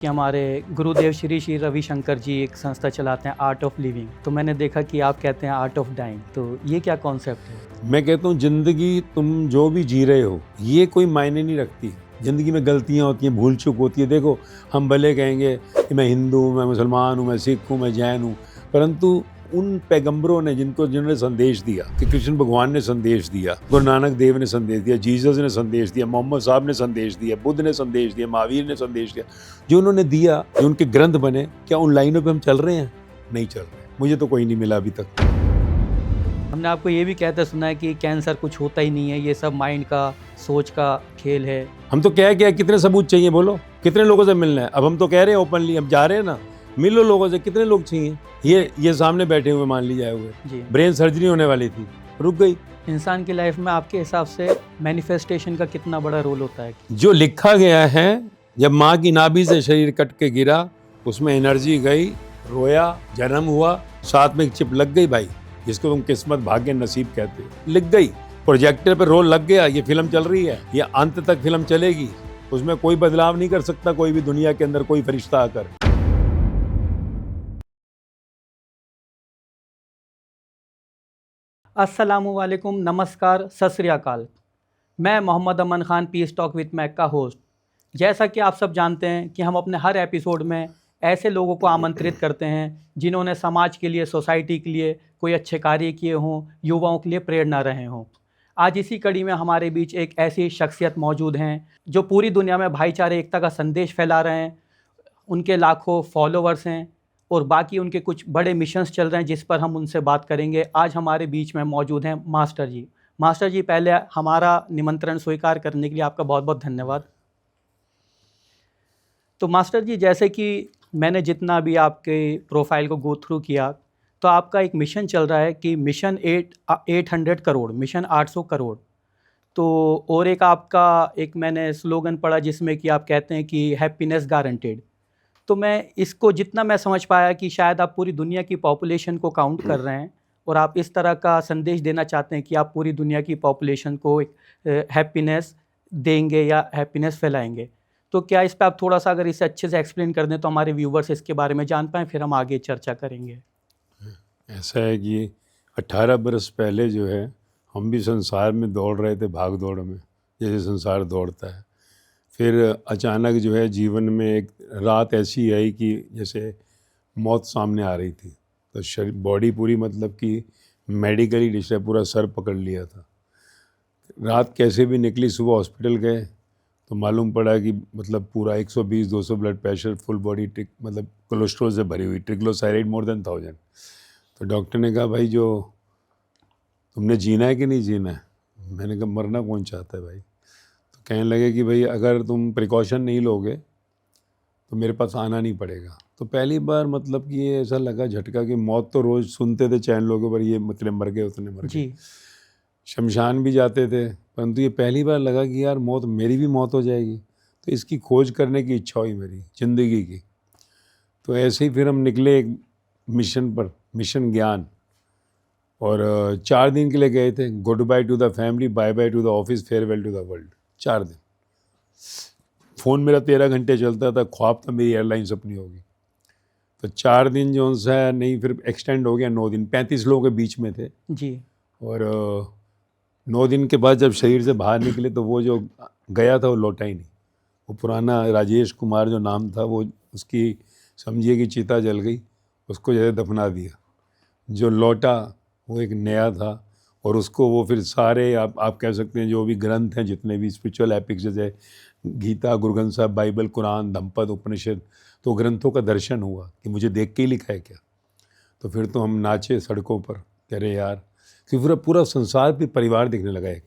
कि हमारे गुरुदेव श्री श्री रविशंकर जी एक संस्था चलाते हैं आर्ट ऑफ लिविंग। तो मैंने देखा कि आप कहते हैं आर्ट ऑफ डाइंग, तो ये क्या कॉन्सेप्ट है? मैं कहता हूँ जिंदगी तुम जो भी जी रहे हो ये कोई मायने नहीं रखती। ज़िंदगी में गलतियाँ होती हैं, भूल चूक होती है। देखो, हम भले कहेंगे कि मैं हिंदू हूँ, मैं मुसलमान हूँ, मैं सिख हूँ, मैं जैन हूँ, परंतु उन पैगंबरों ने जिन्होंने संदेश दिया कि कृष्ण भगवान ने संदेश दिया, गुरु नानक देव ने संदेश दिया, जीसस ने संदेश दिया, मोहम्मद साहब ने संदेश दिया, बुद्ध ने संदेश दिया, महावीर ने संदेश दिया, जो उन्होंने दिया, जो उनके ग्रंथ बने, क्या उन लाइनों पे हम चल रहे हैं? नहीं चल रहे। मुझे तो कोई नहीं मिला अभी तक। हमने आपको ये भी कहते सुना है कि कैंसर कुछ होता ही नहीं है, ये सब माइंड का, सोच का खेल है। हम तो क्या कितने सबूत चाहिए बोलो, कितने लोगों से मिलना है? अब हम तो कह रहे हैं ओपनली, हम जा रहे हैं ना, मिलो लोगों से। कितने लोग चाहिए? ये सामने बैठे हुए मान लीजिए हुए जी, ब्रेन सर्जरी होने वाली थी, रुक गई। इंसान की लाइफ में आपके हिसाब से मैनिफेस्टेशन का कितना बड़ा रोल होता है? जो लिखा गया है, जब माँ की नाभि से शरीर कट के गिरा, उसमें एनर्जी गई, रोया, जन्म हुआ, साथ में एक चिप लग गई भाई, जिसको तुम किस्मत, भाग्य, नसीब कहते हो। लिख गई, प्रोजेक्टर पे रोल लग गया, ये फिल्म चल रही है, ये अंत तक फिल्म चलेगी। उसमें कोई बदलाव नहीं कर सकता कोई भी दुनिया के अंदर कोई फरिश्ता आकर। अस्सलामुअलैकुम, नमस्कार, सत श्री अकाल। मैं Mohammad Aman Khan, peace talk with Mac का होस्ट। जैसा कि आप सब जानते हैं कि हम अपने हर एपिसोड में ऐसे लोगों को आमंत्रित करते हैं जिन्होंने समाज के लिए, सोसाइटी के लिए कोई अच्छे कार्य किए हों, युवाओं के लिए प्रेरणा रहे हों। आज इसी कड़ी में हमारे बीच एक ऐसी शख्सियत मौजूद हैं जो पूरी दुनिया में भाईचारे, एकता का संदेश फैला रहे हैं। उनके लाखों फॉलोवर्स हैं और बाकी उनके कुछ बड़े मिशंस चल रहे हैं, जिस पर हम उनसे बात करेंगे। आज हमारे बीच में मौजूद हैं मास्टर जी। मास्टर जी, पहले हमारा निमंत्रण स्वीकार करने के लिए आपका बहुत बहुत धन्यवाद। तो मास्टर जी, जैसे कि मैंने जितना भी आपके प्रोफाइल को गो थ्रू किया, तो आपका एक मिशन चल रहा है कि मिशन 800 करोड़, मिशन 800 करोड़। तो और एक आपका एक मैंने स्लोगन पढ़ा जिसमें कि आप कहते हैं कि हैप्पीनेस गारंटेड। तो मैं इसको जितना मैं समझ पाया कि शायद आप पूरी दुनिया की पॉपुलेशन को काउंट कर रहे हैं और आप इस तरह का संदेश देना चाहते हैं कि आप पूरी दुनिया की पॉपुलेशन को एक हैप्पीनेस देंगे या हैप्पीनेस फैलाएंगे। तो क्या इस पर आप थोड़ा सा अगर इसे अच्छे से एक्सप्लेन कर दें तो हमारे व्यूवर्स इसके बारे में जान पाएँ, फिर हम आगे चर्चा करेंगे। ऐसा है कि 18 बरस पहले जो है, हम भी संसार में दौड़ रहे थे, भाग दौड़ में, जैसे संसार दौड़ता है। फिर अचानक जो है जीवन में एक रात ऐसी आई कि जैसे मौत सामने आ रही थी। तो शरीर, बॉडी पूरी, मतलब कि मेडिकली डिस्टर्ब, पूरा सर पकड़ लिया था। रात कैसे भी निकली, सुबह हॉस्पिटल गए तो मालूम पड़ा कि मतलब पूरा 120-200 ब्लड प्रेशर, फुल बॉडी मतलब कोलेस्ट्रॉल से भरी हुई, ट्रिग्लिसराइड मोर देन 1000। तो डॉक्टर ने कहा, भाई जो तुमने जीना है कि नहीं जीना है? मैंने कहा, मरना कौन चाहता है भाई। तो कहने लगे कि भाई अगर तुम प्रिकॉशन नहीं लोगे तो मेरे पास आना नहीं पड़ेगा। तो पहली बार मतलब कि ये ऐसा लगा झटका कि मौत तो रोज़ सुनते थे चैन लोगों पर, ये मतलब मर गए, उतने मर गए, जी, शमशान भी जाते थे, परंतु ये पहली बार लगा कि यार मौत, मेरी भी मौत हो जाएगी। तो इसकी खोज करने की इच्छा हुई मेरी ज़िंदगी की। तो ऐसे ही फिर हम निकले एक मिशन पर, मिशन ज्ञान। और 4 दिन के लिए गए थे। Goodbye to the family, bye bye to the office, farewell to the world. 4 दिन। फ़ोन मेरा 13 घंटे चलता था, ख्वाब था मेरी एयरलाइंस अपनी होगी। तो 4 दिन जो सा नहीं, फिर एक्सटेंड हो गया 9 दिन। 35 लोगों के बीच में थे। जी, और 9 दिन के बाद जब शरीर से बाहर निकले तो वो जो गया था वो लौटा ही नहीं। वो पुराना राजेश कुमार जो नाम था, वो उसकी समझिए कि चिता जल गई, उसको जैसे दफना दिया। जो लौटा वो एक नया था। और उसको वो फिर सारे आप कह सकते हैं जो भी ग्रंथ हैं, जितने भी स्पिरिचुअल एपिक्स, जैसे गीता, गुरु ग्रंथ साहब, बाइबल, कुरान, धम्पद, उपनिषद, तो ग्रंथों का दर्शन हुआ कि मुझे देख के ही लिखा है क्या। तो फिर तो हम नाचे सड़कों पर, कह रहे यार, क्योंकि पूरा पूरा संसार भी परिवार दिखने लगा। एक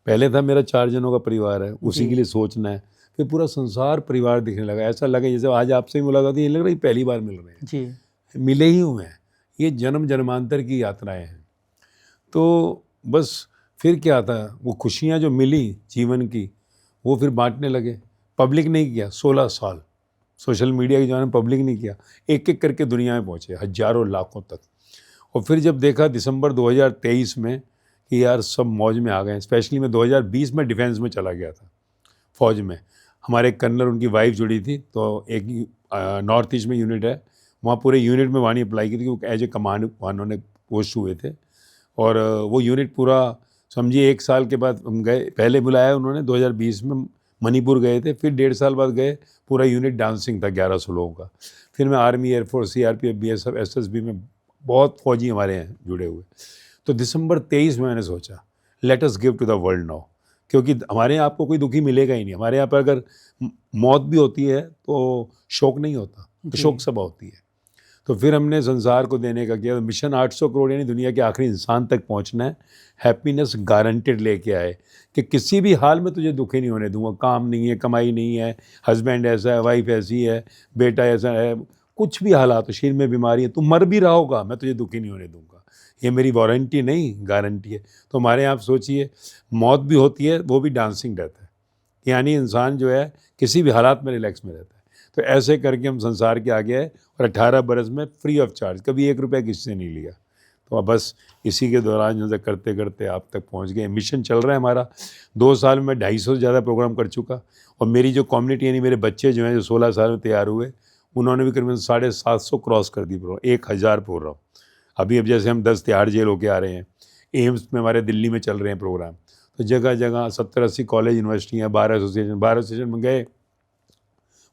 पहले था मेरा 4 जनों का परिवार है, उसी जी, के लिए सोचना है। फिर पूरा संसार परिवार दिखने लगा। ऐसा लगा जैसे आज आपसे ही मुलाकात हुई, ये लग रहा है पहली बार मिल रहे हैं, जी, मिले ही हुए हैं। ये जन्म जन्मांतर की यात्राएं हैं। तो बस फिर क्या था, वो खुशियाँ जो मिली जीवन की, वो फिर बांटने लगे। पब्लिक नहीं किया 16 साल, सोशल मीडिया के ज़माने में पब्लिक नहीं किया, एक एक करके दुनिया में पहुँचे, हज़ारों लाखों तक। और फिर जब देखा दिसंबर 2023 में कि यार सब मौज में आ गए, स्पेशली मैं 2020 में डिफेंस में चला गया था, फौज में। हमारे कर्नल उनकी वाइफ जुड़ी थी, तो एक नॉर्थ ईस्ट में यूनिट है, वहाँ पूरे यूनिट में वाणी अप्लाई की थी क्योंकि एज ए कमांड उन्होंने पोस्ट हुए थे। और वो यूनिट पूरा समझिए 1 साल के बाद हम गए, पहले बुलाया उन्होंने 2020 में मणिपुर गए थे, फिर 1.5 साल बाद गए, पूरा यूनिट डांसिंग था 1100 लोगों का। फिर मैं army, air force, CRPF, BSF, SSB में बहुत फौजी हमारे हैं जुड़े हुए। तो दिसंबर 23 में मैंने सोचा let us give to the world now, क्योंकि हमारे यहाँ आपको कोई दुखी मिलेगा ही नहीं। हमारे यहाँ पर अगर मौत भी होती है तो शोक नहीं होता, तो शोक सभा होती है। तो फिर हमने संसार को देने का किया, तो मिशन 800 करोड़ यानी दुनिया के आखिरी इंसान तक पहुंचना है, हैप्पीनेस गारंटेड लेके आए कि किसी भी हाल में तुझे दुखी नहीं होने दूंगा। काम नहीं है, कमाई नहीं है, हस्बैंड ऐसा है, वाइफ ऐसी है, बेटा ऐसा है, कुछ भी हालात हो, शरीर में बीमारी है, तू मर भी रहा होगा, मैं तुझे दुखी नहीं होने दूंगा। ये मेरी वारंटी नहीं, गारंटी है। तो हमारे यहाँ आप सोचिए, मौत भी होती है, वो भी डांसिंग रहता है, यानी इंसान जो है किसी भी हालात में रिलैक्स में रहता है। तो ऐसे करके हम संसार के आगे आए और 18 बरस में फ्री ऑफ चार्ज, कभी 1 रुपया किसी से नहीं लिया। तो अब बस इसी के दौरान जो करते करते आप तक पहुंच गए। मिशन चल रहा है हमारा, 2 साल में 250 से ज़्यादा प्रोग्राम कर चुका। और मेरी जो कम्युनिटी यानी मेरे बच्चे जो हैं, जो 16 साल में तैयार हुए, उन्होंने भी करीबन 750 क्रॉस कर दी प्रोग्राम, 1000 प्रोग्राम। अब जैसे हम 10 तिहाड़ जेल होके आ रहे हैं, एम्स में हमारे दिल्ली में चल रहे हैं प्रोग्राम। तो जगह जगह 70-80 कॉलेज, यूनिवर्सिटी हैं, 12 एसोसिएशन में गए,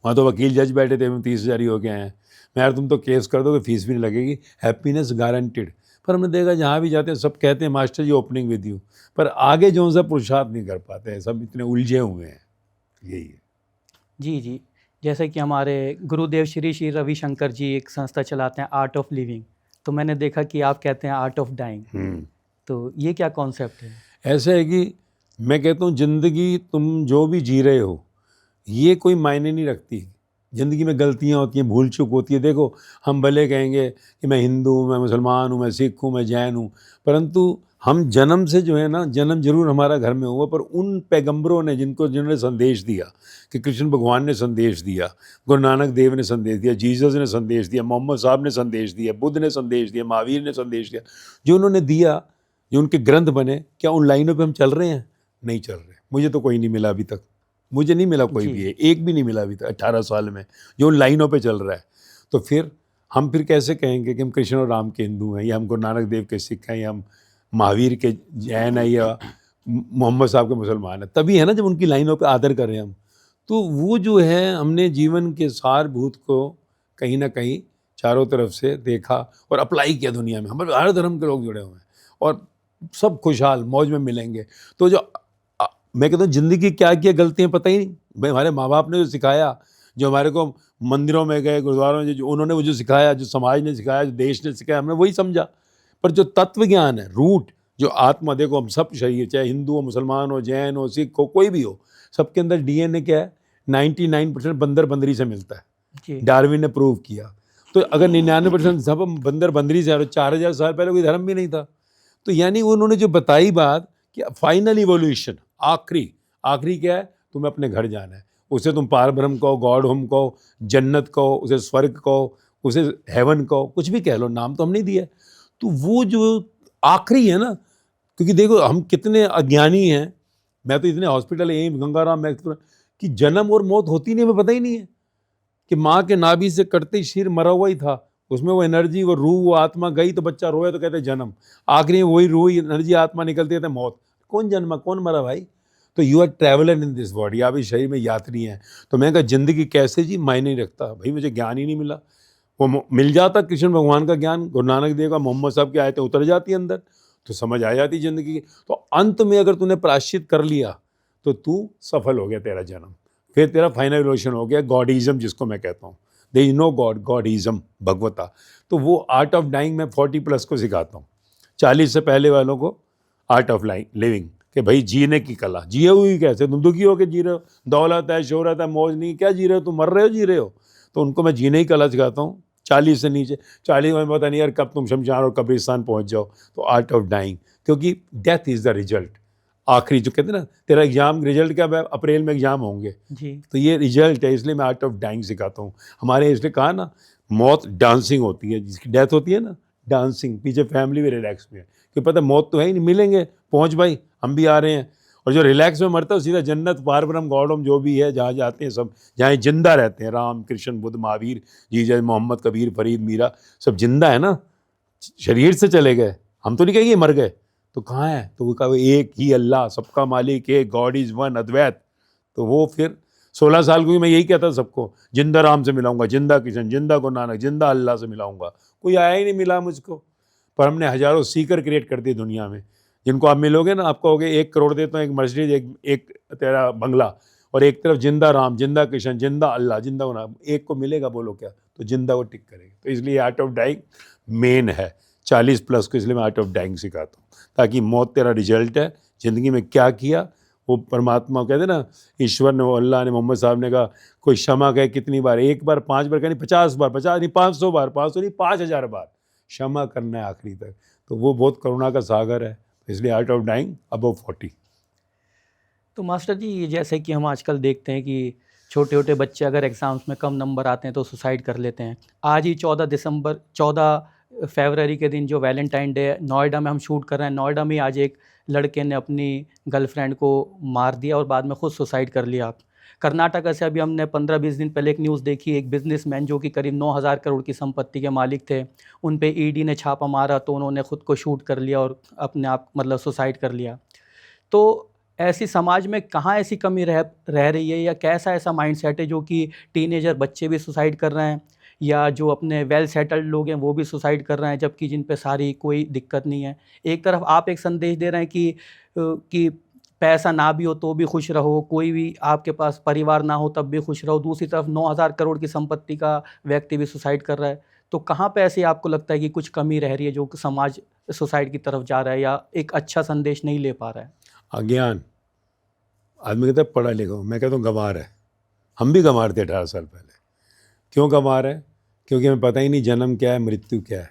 वहाँ तो वकील जज बैठे थे, हम 30,000 ही होके आए हैं। मैं यार तुम तो केस कर दोगे, फीस भी नहीं लगेगी, हैप्पीनेस गारंटेड। पर हमने देखा जहाँ भी जाते हैं सब कहते हैं master ji opening with you, पर आगे जो सा पुरुषार्थ नहीं कर पाते हैं, सब इतने उलझे हुए हैं। यही है जी जी। जैसे कि हमारे गुरुदेव श्री श्री रविशंकर जी एक संस्था चलाते हैं, आर्ट ऑफ लिविंग, तो मैंने देखा कि आप कहते हैं आर्ट ऑफ डाइंग, तो ये क्या कॉन्सेप्ट है? ऐसा है कि मैं कहता हूँ ज़िंदगी तुम जो भी जी रहे हो ये कोई मायने नहीं रखती। ज़िंदगी में गलतियाँ होती हैं, भूल चूक होती है। देखो हम भले कहेंगे कि मैं हिंदू हूँ, मैं मुसलमान हूँ, मैं सिख हूँ, मैं जैन हूँ, परंतु हम जन्म से जो है ना, जन्म जरूर हमारा घर में हुआ, पर उन पैगंबरों ने जिन्होंने संदेश दिया, कि कृष्ण भगवान ने संदेश दिया, गुरु नानक देव ने संदेश दिया, जीसस ने संदेश दिया, मोहम्मद साहब ने संदेश दिया, बुद्ध ने संदेश दिया, महावीर ने संदेश दिया, जो उन्होंने दिया, जो उनके ग्रंथ बने, क्या उन लाइनों पे हम चल रहे हैं? नहीं चल रहे। मुझे तो कोई नहीं मिला अभी तक, मुझे नहीं मिला कोई भी, एक भी नहीं मिला अभी तक 18 साल में जो उन लाइनों पे चल रहा है। तो फिर हम कैसे कहेंगे कि हम कृष्ण और राम के हिंदू हैं, या हम गुरु नानक देव के सिख हैं, या हम महावीर के जैन हैं, या मोहम्मद साहब के मुसलमान हैं? तभी है ना जब उनकी लाइनों पे आदर करें हम। तो वो जो है, हमने जीवन के सारभूत को कहीं ना कहीं चारों तरफ से देखा और अप्लाई किया दुनिया में। हमारे हर धर्म के लोग जुड़े हुए हैं और सब खुशहाल मौज में मिलेंगे। तो जो मैं कहता हूँ ज़िंदगी क्या किया, गलतियाँ पता ही नहीं भाई। हमारे माँ बाप ने जो सिखाया, जो हमारे को मंदिरों में गए, गुरुद्वारों में जो उन्होंने वो जो सिखाया, जो समाज ने सिखाया, जो देश ने सिखाया, हमने वही समझा। पर जो तत्व ज्ञान है, रूट, जो आत्मा, देखो हम सब शरीर, चाहे हिंदू हो, मुसलमान हो, जैन हो, सिख हो, कोई भी हो, सबके अंदर डीएनए क्या है? 99% बंदर बंदरी से मिलता है। डार्विन ने प्रूव किया। तो अगर 99% सब बंदर बंदरी से, 4000 साल पहले कोई धर्म भी नहीं था। तो यानी उन्होंने जो बताई बात कि फाइनल इवोल्यूशन, आखिरी क्या है? तुम्हें अपने घर जाना है। उसे तुम पार ब्रह्म कहो, गॉड होम कहो, जन्नत कहो, उसे स्वर्ग कहो, उसे हेवन कहो, कुछ भी कह लो, नाम तो हम नहीं दिया। तो वो जो आखिरी है ना, क्योंकि देखो हम कितने अज्ञानी हैं। मैं तो इतने हॉस्पिटल, एम्स, गंगाराम में, कि जन्म और मौत होती नहीं, हमें पता ही नहीं है कि माँ के नाभि से कटते ही शरीर मरा हुआ ही था, उसमें वो एनर्जी, वो रूह, वो आत्मा गई तो बच्चा रोया तो कहते जन्म, आखिरी में वही रूह, एनर्जी, आत्मा निकलती है मौत। कौन जन्मा, कौन मरा भाई? तो you are traveller in this body, आप इस शरीर में यात्री हैं। तो मैं कहा ज़िंदगी कैसे जी, मायने नहीं रखता भाई। मुझे ज्ञान ही नहीं मिला। वो मिल जाता कृष्ण भगवान का ज्ञान, गुरु नानक देव का, मोहम्मद साहब की आयतें उतर जाती अंदर, तो समझ आ जाती ज़िंदगी की। तो अंत में अगर तूने प्रायश्चित कर लिया तो तू सफल हो गया, तेरा जन्म, फिर तेरा फाइनल इवोल्यूशन हो गया, गॉडिज़म जिसको मैं कहता हूँ। देयर इज नो गॉड, गॉडिज़म, भगवता। तो वो आर्ट ऑफ डाइंग मैं 40+ को सिखाता हूँ, 40 से पहले वालों को आर्ट ऑफ लिविंग, कि भाई जीने की कला। जिए हुई कैसे? तुम दुखी हो के जी रहे हो, दौलत है, शोहरत है, मौज नहीं, क्या जी रहे हो? तुम मर रहे हो, जी रहे हो? तो उनको मैं जीने की कला सिखाता हूँ। 40 से नीचे, 40 में पता नहीं यार कब तुम शमशान और कब्रिस्तान पहुँच जाओ। तो आर्ट ऑफ डाइंग, क्योंकि डेथ इज़ द रिजल्ट। आखिरी जो कहते हैं ना, तेरा एग्जाम रिजल्ट क्या है? अप्रैल में एग्जाम होंगे जी, तो ये रिजल्ट है, इसलिए मैं आर्ट ऑफ डाइंग सिखाता हूँ। हमारे इसलिए कहा ना, मौत डांसिंग होती है, जिसकी डेथ होती है ना, डांसिंग, पीछे फैमिली भी रिलैक्स में है, क्योंकि पता मौत तो है ही नहीं, मिलेंगे, पहुँच भाई, हम भी आ रहे हैं। और जो रिलैक्स में मरता है सीधा जन्नत, पार ब्रह्म, गॉडम जो भी है जहाँ जाते हैं सब, जहाँ जिंदा रहते हैं, राम कृष्ण बुद्ध महावीर जीसस मोहम्मद कबीर फरीद मीरा सब जिंदा है ना, शरीर से चले गए। हम तो नहीं कहेंगे मर गए, तो कहाँ है? तो वो कहा एक ही अल्लाह, सबका मालिक एक, गॉड इज़ वन, अद्वैत। तो वो फिर 16 साल को भी मैं यही कहता सबको, जिंदा राम से मिलाऊंगा, जिंदा कृष्ण, जिंदा गुरु नानक, जिंदा अल्लाह से मिलाऊंगा। कोई आया ही नहीं मिला मुझको, पर हमने हज़ारों सीकर क्रिएट कर दिए दुनिया में, जिनको आप मिलोगे ना, आप कहोगे 1 करोड़ देता हूँ, एक मर्सिडीज, एक तेरा बंगला, और एक तरफ जिंदा राम, जिंदा कृष्ण, जिंदा अल्लाह, जिंदा गुरु नानक, एक को मिलेगा बोलो क्या? तो जिंदा वो टिक करेगा। तो इसलिए आर्ट ऑफ डाइंग मेन है 40+ को, इसलिए मैं आर्ट ऑफ डाइंग सिखाता हूँ, ताकि मौत तेरा रिजल्ट है, ज़िंदगी में क्या किया वो परमात्मा कहते ना, ईश्वर ने, वो अल्लाह ने, मोहम्मद साहब ने कहा कोई क्षमा कहे कितनी बार? 1 बार, 5 बार, कहनी 50 बार, 50 नहीं 500 बार, 500 नहीं 5000 बार क्षमा करना है आखिरी तक। तो वो बहुत करुणा का सागर है, इसलिए आर्ट ऑफ डाइंग अबव 40। तो मास्टर जी, जैसे कि हम आजकल देखते हैं कि छोटे छोटे बच्चे अगर एग्ज़ाम्स में कम नंबर आते हैं तो सुसाइड कर लेते हैं। आज ही 14 फरवरी के दिन जो वैलेंटाइन डे है, नोएडा में हम शूट कर रहे हैं, नोएडा में आज एक लड़के ने अपनी गर्लफ्रेंड को मार दिया और बाद में खुद सुसाइड कर लिया। कर्नाटक से अभी हमने 15-20 दिन पहले एक न्यूज़ देखी, एक बिजनेसमैन जो कि करीब 9,000 करोड़ की संपत्ति के मालिक थे, उन पे ईडी ने छापा मारा तो उन्होंने खुद को शूट कर लिया और अपने आप मतलब सुसाइड कर लिया। तो ऐसी समाज में कहाँ ऐसी कमी रह रही है, या कैसा ऐसा माइंडसेट है जो कि टीनेजर बच्चे भी सुसाइड कर रहे हैं, या जो अपने वेल सेटल्ड लोग हैं वो भी सुसाइड कर रहे हैं, जबकि जिन पे सारी कोई दिक्कत नहीं है। एक तरफ आप एक संदेश दे रहे हैं कि पैसा ना भी हो तो भी खुश रहो, कोई भी आपके पास परिवार ना हो तब भी खुश रहो, दूसरी तरफ 9,000 करोड़ की संपत्ति का व्यक्ति भी सुसाइड कर रहा है। तो कहाँ पे ऐसे आपको लगता है कि कुछ कमी रह रही है जो समाज सुसाइड की तरफ जा रहा है या एक अच्छा संदेश नहीं ले पा रहा है? अज्ञान। आदमी कहता है पढ़ा लिखा हूँ, मैं कहता हूँ गंवार है। हम भी गंवार थे 18 साल पहले। क्यों गंवार है? क्योंकि हमें पता ही नहीं जन्म क्या है, मृत्यु क्या है।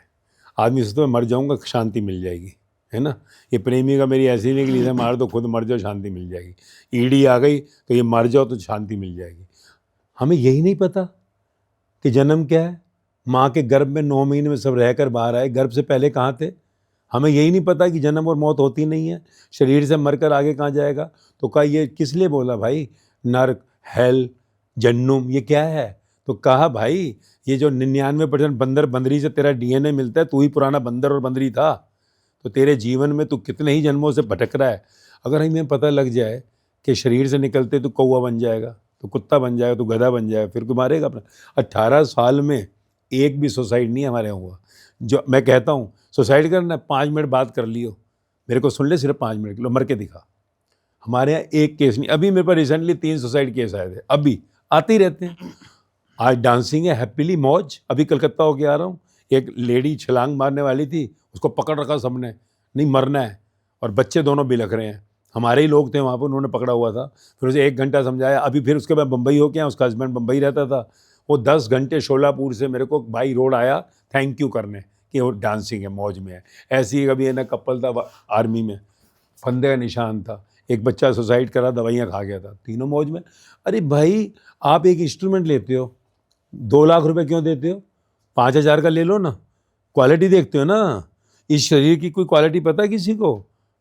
आदमी सोचता है मर जाऊँगा शांति मिल जाएगी, है ना। ये प्रेमी का मेरी ऐसी नहीं कि इसे मार दो खुद मर जाओ शांति मिल जाएगी, ईडी आ गई तो ये मर जाओ तो शांति मिल जाएगी। हमें यही नहीं पता कि जन्म क्या है। माँ के गर्भ में 9 महीने में सब रहकर बाहर आए, गर्भ से पहले कहाँ थे? हमें यही नहीं पता कि जन्म और मौत होती नहीं है, शरीर से मरकर आगे कहाँ जाएगा। तो कहा ये किस लिए बोला भाई, नर्क, हेल, जन्नुम, ये क्या है? तो कहा भाई ये जो 99% बंदर बंदरी से तेरा डीएनए मिलता है, तू ही पुराना बंदर और बंदरी था। तो तेरे जीवन में तू कितने ही जन्मों से भटक रहा है। अगर हमें पता लग जाए कि शरीर से निकलते तू कौवा बन जाएगा, तो कुत्ता बन जाएगा, तो गधा बन जाएगा, फिर कोई मारेगा अपना। 18 साल में एक भी सुसाइड नहीं हमारे यहाँ हुआ। जो मैं कहता हूँ सुसाइड करना 5 मिनट बात कर लियो, मेरे को सुन ले, सिर्फ 5 मिनट के लिए मर के दिखा। हमारे यहाँ एक केस नहीं। अभी मेरे पास रिसेंटली 3 सुसाइड केस आए थे, अभी आते ही रहते हैं। आज डांसिंग है, हैप्पीली मौज। अभी कलकत्ता होके आ रहा हूँ, एक लेडी छलांग मारने वाली थी, उसको पकड़ रखा सबने, नहीं मरना है, और बच्चे दोनों बिलख रहे हैं। हमारे ही लोग थे वहाँ पर, उन्होंने पकड़ा हुआ था। फिर उसे 1 घंटा समझाया। अभी फिर उसके बाद बम्बई होके आया, उसका हस्बैंड बम्बई रहता था, वो 10 घंटे शोलापुर से मेरे को बाई रोड आया थैंक यू करने कि वो डांसिंग है, मौज में है। ऐसी ही कभी है ना, कपल था आर्मी में, फंदे का निशान था, एक बच्चा सुसाइड करा, दवाइयाँ खा गया था, तीनों मौज में। अरे भाई आप एक इंस्ट्रूमेंट लेते हो, 2 लाख रुपए क्यों देते हो? 5,000 का ले लो ना, क्वालिटी देखते हो ना। इस शरीर की कोई क्वालिटी पता है किसी को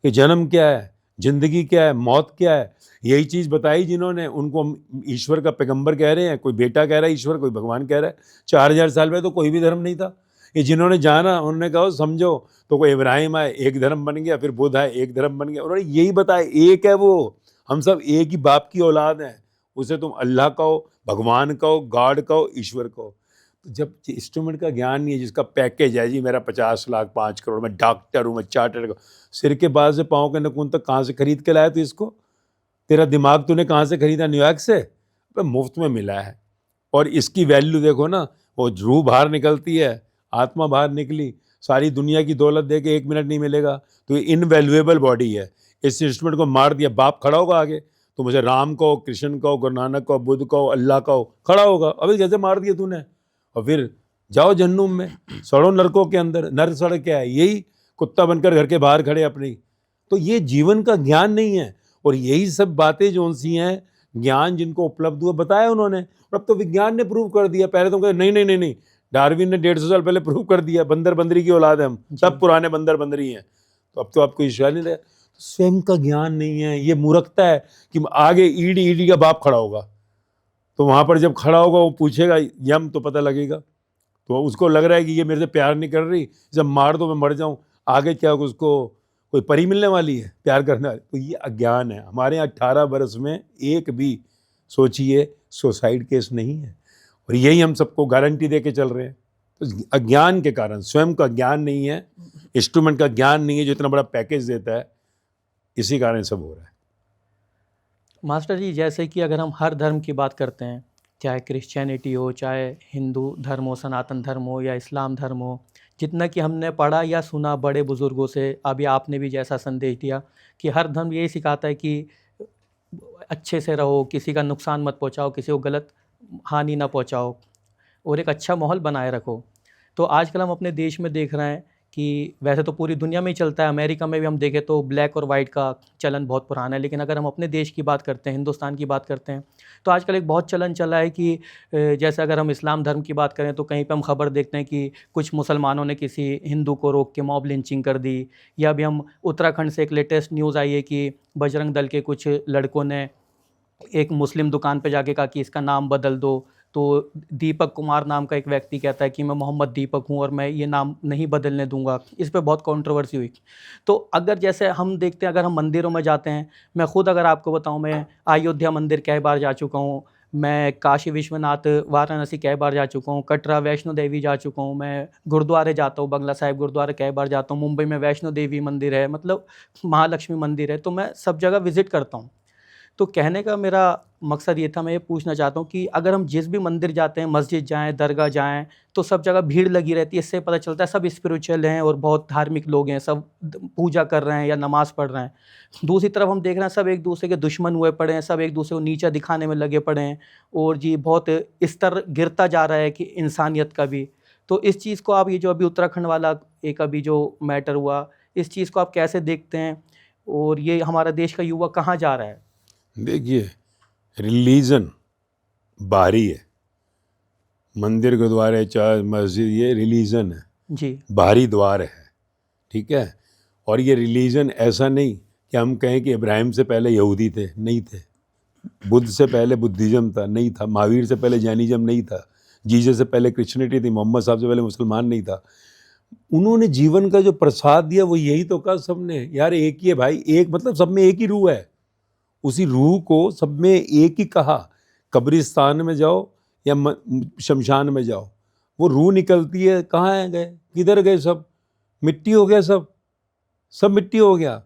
कि जन्म क्या है, जिंदगी क्या है, मौत क्या है? यही चीज़ बताई जिन्होंने, उनको हम ईश्वर का पैगंबर कह रहे हैं। कोई बेटा कह रहा है ईश्वर, कोई भगवान कह रहा है। 4,000 साल में तो कोई भी धर्म नहीं था। ये जिन्होंने जाना उन्होंने कहा समझो, तो कोई इब्राहिम आए एक धर्म बन गया, फिर बुद्ध आए एक धर्म बन गया। उन्होंने यही बताया एक है वो, हम सब एक ही बाप की औलाद हैं। उसे तुम अल्लाह कहो, भगवान कहो, गॉड कहो, ईश्वर कहो। तो जब इंस्ट्रूमेंट का ज्ञान नहीं है, जिसका पैकेज है जी मेरा 50 लाख 5 करोड़, मैं डॉक्टर हूँ, मैं चार्टर्ड, सिर के बाद से पाँव के नखून तक कहाँ से खरीद के लाया तू इसको? तेरा दिमाग तूने कहाँ से खरीदा? न्यूयॉर्क से? तो मुफ्त में मिला है। और इसकी वैल्यू देखो ना, वो रूह बाहर निकलती है, आत्मा बाहर निकली, सारी दुनिया की दौलत दे के 1 मिनट नहीं मिलेगा। तो ये इनवैल्यूएबल बॉडी है। इस इंस्ट्रूमेंट को मार दिया, बाप खड़ा होगा आगे, तो मुझे राम कहो, कृष्ण कहो, गुरु नानक कहो, बुद्ध कहो, अल्लाह कहो, खड़ा होगा। अभी कैसे मार दिया तूने? और फिर जाओ जहन्नुम में, सड़ो नरकों के अंदर। नर सड़ क्या है? यही कुत्ता बनकर घर के बाहर खड़े अपनी। तो ये जीवन का ज्ञान नहीं है। और यही सब बातें जो सी हैं, ज्ञान जिनको उपलब्ध हुआ बताया उन्होंने, और अब तो विज्ञान ने प्रूव कर दिया। पहले तो कहते नहीं नहीं नहीं नहीं, डार्विन ने 150 साल पहले प्रूव कर दिया, बंदर बंदरी की औलाद है हम, सब पुराने बंदर बंदरी हैं। तो अब तो आपको ईश्वर नहीं रहा। स्वयं का ज्ञान नहीं है, ये मूर्खता है कि आगे ईडी ईडी का बाप खड़ा होगा, तो वहां पर जब खड़ा होगा वो पूछेगा यम, तो पता लगेगा। तो उसको लग रहा है कि ये मेरे से प्यार नहीं कर रही, जब मार दो मैं मर जाऊं, आगे क्या होगा, उसको कोई परी मिलने वाली है प्यार करने वाली। तो ये अज्ञान है। हमारे यहाँ 18 बरस में एक भी, सोचिए, सुसाइड केस नहीं है, और यही हम सबको गारंटी दे के चल रहे हैं। तो अज्ञान के कारण, स्वयं का ज्ञान नहीं है, इंस्ट्रूमेंट का ज्ञान नहीं है जो इतना बड़ा पैकेज देता है, इसी कारण सब हो रहा है। मास्टर जी, जैसे कि अगर हम हर धर्म की बात करते हैं, चाहे क्रिश्चियनिटी हो, चाहे हिंदू धर्म हो, सनातन धर्म हो, या इस्लाम धर्म हो, जितना कि हमने पढ़ा या सुना बड़े बुज़ुर्गों से, अभी आपने भी जैसा संदेश दिया कि हर धर्म यही सिखाता है कि अच्छे से रहो, किसी का नुकसान मत पहुंचाओ, किसी को गलत हानि ना पहुंचाओ, और एक अच्छा माहौल बनाए रखो। तो आजकल हम अपने देश में देख रहे हैं कि वैसे तो पूरी दुनिया में ही चलता है, अमेरिका में भी हम देखें तो ब्लैक और वाइट का चलन बहुत पुराना है, लेकिन अगर हम अपने देश की बात करते हैं, हिंदुस्तान की बात करते हैं, तो आजकल एक बहुत चलन चला है कि जैसे अगर हम इस्लाम धर्म की बात करें तो कहीं पे हम खबर देखते हैं कि कुछ मुसलमानों ने किसी हिंदू को रोक के मॉब लिंचिंग कर दी, या अभी हम उत्तराखंड से एक लेटेस्ट न्यूज़ आई है कि बजरंग दल के कुछ लड़कों ने एक मुस्लिम दुकान पे जाके कहा कि इसका नाम बदल दो, तो दीपक कुमार नाम का एक व्यक्ति कहता है कि मैं मोहम्मद दीपक हूँ और मैं ये नाम नहीं बदलने दूंगा। इस पे बहुत कंट्रोवर्सी हुई। तो अगर जैसे हम देखते हैं, अगर हम मंदिरों में जाते हैं, मैं खुद अगर आपको बताऊं, मैं अयोध्या मंदिर कई बार जा चुका हूँ, मैं काशी विश्वनाथ वाराणसी कई बार जा चुका हूँ, कटरा वैष्णो देवी जा चुका हूँ, मैं गुरुद्वारे जाता हूँ, बंगला साहिब गुरुद्वारे कई बार जाता हूँ, मुंबई में वैष्णो देवी मंदिर है, मतलब महालक्ष्मी मंदिर है, तो मैं सब जगह विजिट करता हूँ। तो कहने का मेरा मकसद ये था, मैं ये पूछना चाहता हूँ कि अगर हम जिस भी मंदिर जाते हैं, मस्जिद जाएँ, दरगाह जाएँ, तो सब जगह भीड़ लगी रहती है। इससे पता चलता है सब स्पिरिचुअल हैं और बहुत धार्मिक लोग हैं, सब पूजा कर रहे हैं या नमाज़ पढ़ रहे हैं। दूसरी तरफ हम देख रहे हैं सब एक दूसरे के दुश्मन हुए पड़े हैं, सब एक दूसरे को नीचा दिखाने में लगे पड़े हैं, और जी बहुत स्तर गिरता जा रहा है कि इंसानियत का भी। तो इस चीज़ को आप, ये जो अभी उत्तराखंड वाला एक अभी जो मैटर हुआ, इस चीज़ को आप कैसे देखते हैं, और ये हमारा देश का युवा कहाँ जा रहा है? देखिए, रिलीजन बाहरी है, मंदिर गुरुद्वारे चर्च मस्जिद ये रिलीजन है, जी। बाहरी द्वार है, ठीक है। और ये रिलीजन ऐसा नहीं कि हम कहें कि इब्राहिम से पहले यहूदी थे, नहीं थे, बुद्ध से पहले बुद्धिज़्म था, नहीं था, महावीर से पहले जैनिज़्म नहीं था, जीसस से पहले क्रिश्चियनिटी थी, मोहम्मद साहब से पहले मुसलमान नहीं था। उन्होंने जीवन का जो प्रसाद दिया वो यही तो कहा सबने, यार एक ही है भाई, एक मतलब सब में एक ही रूह है, उसी रूह को सब में एक ही कहा। कब्रिस्तान में जाओ या शमशान में जाओ, वो रूह निकलती है, कहाँ है गए, किधर गए, सब मिट्टी हो गया, सब मिट्टी हो गया।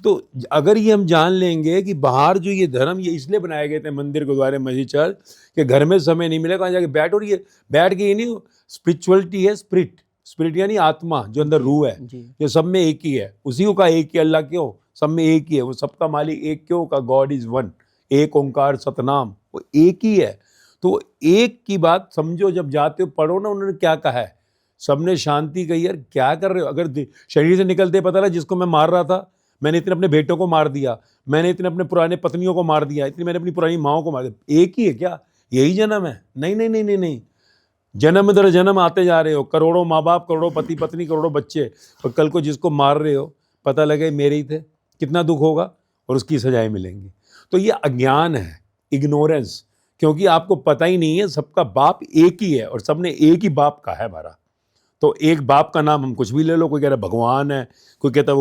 तो अगर ये हम जान लेंगे कि बाहर जो ये धर्म ये इसलिए बनाए गए थे, मंदिर गुरुद्वारे मस्जिद चर्च, कि घर में समय नहीं मिलेगा, कहाँ जाके बैठ, और ये बैठ के ये नहीं, स्पिरिचुअलिटी है, स्पिरिट यानी आत्मा जो अंदर रूह है, जो सब में एक ही है, उसी को कहा एक ही अल्लाह, क्यों सब में एक ही है, वो सबका मालिक एक क्यों का, गॉड इज वन, एक ओंकार सतनाम, वो एक ही है। तो एक की बात समझो, जब जाते हो पढ़ो ना उन्होंने क्या कहा है, सबने शांति कही। यार क्या कर रहे हो, अगर शरीर से निकलते पता लगा जिसको मैं मार रहा था, मैंने इतने अपने बेटों को मार दिया, मैंने इतने अपने पुराने पत्नियों को मार दिया, इतनी मैंने अपनी पुरानी माओं को मार दिया, एक ही है क्या, यही जन्म है? नहीं नहीं नहीं नहीं नहीं, जन्म दर जन्म आते जा रहे हो, करोड़ों माँ बाप, करोड़ों पति पत्नी, करोड़ों बच्चे, और कल को जिसको मार रहे हो पता लगे मेरे ही थे, कितना दुख होगा और उसकी सजाएं मिलेंगी। तो ये अज्ञान है, इग्नोरेंस, क्योंकि आपको पता ही नहीं है सबका बाप एक ही है और सबने एक ही बाप का है हमारा। तो एक बाप का नाम हम कुछ भी ले लो, कोई कह रहा है भगवान है, कोई कहता है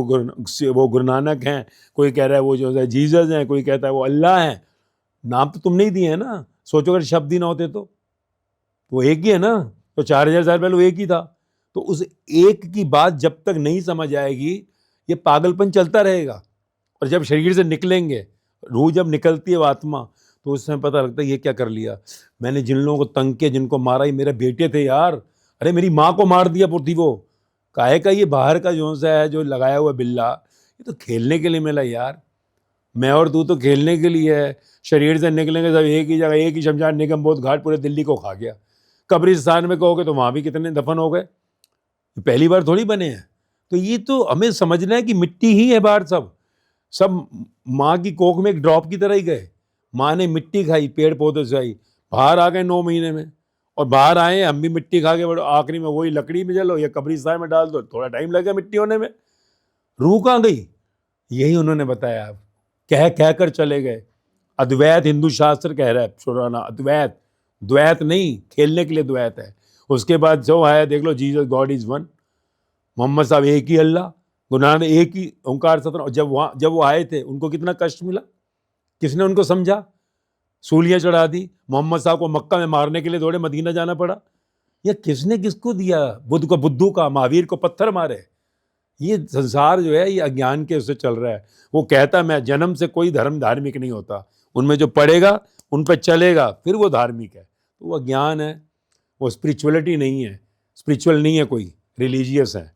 वो गुरु नानक हैं, कोई कह रहा है वो जो है जीसस हैं, कोई कहता है वो अल्लाह हैं। नाम तो तुमने ही दिए हैं ना, सोचो अगर शब्द ही ना होते तो वो एक ही है ना, तो 4000 साल पहले वो एक ही था। तो उस एक की बात जब तक नहीं समझ आएगी ये पागलपन चलता रहेगा, और जब शरीर से निकलेंगे, रूह जब निकलती है वो आत्मा, तो उस समय पता लगता है ये क्या कर लिया मैंने, जिन लोगों को तंग किया, जिनको मारा, ये मेरे बेटे थे यार, अरे मेरी माँ को मार दिया पुर्थी, वो काहे का, ये बाहर का जो सा है जो लगाया हुआ बिल्ला, ये तो खेलने के लिए मिला यार, मैं और तू तो खेलने के लिए है, शरीर से निकलेंगे सब एक ही जगह, एक ही शमशान, निगम बोध घाट पूरे दिल्ली को खा गया। कब्रिस्तान में कहोगे तो वहाँ भी कितने दफन हो गए, पहली बार थोड़ी बने हैं। तो ये तो हमें समझना है कि मिट्टी ही है बाहर, सब माँ की कोख में एक ड्रॉप की तरह ही गए, माँ ने मिट्टी खाई, पेड़ पौधे से आई, बाहर आ गए 9 महीने में, और बाहर आए हम भी मिट्टी खा के, बड़ो आखिरी में वही लकड़ी में जलो या कब्रिस्तान में डाल दो, थोड़ा टाइम लगेगा मिट्टी होने में, रूह कहाँ गई? यही उन्होंने बताया, कह कर चले गए। अद्वैत हिंदू शास्त्र कह रहा है पुराना, अद्वैत, द्वैत नहीं, खेलने के लिए द्वैत है। उसके बाद जो आया देख लो, Jesus God is one, Mohammad Sahab एक ही अल्लाह, गुरु नानक एक ही ओंकार सतनाम। जब वो आए थे उनको कितना कष्ट मिला, किसने उनको समझा, सूलियां चढ़ा दी, मोहम्मद साहब को मक्का में मारने के लिए दौड़े, मदीना जाना पड़ा। ये किसने किसको दिया, बुद्ध को बुद्धू का, महावीर को पत्थर मारे। ये संसार जो है ये अज्ञान के उससे चल रहा है। वो कहता मैं जन्म से कोई धर्म धार्मिक नहीं होता, उनमें जो पड़ेगा उन पर चलेगा फिर वो धार्मिक है। तो वो अज्ञान है, वो स्पिरिचुअलिटी नहीं है, स्पिरिचुअल नहीं है, कोई रिलीजियस है।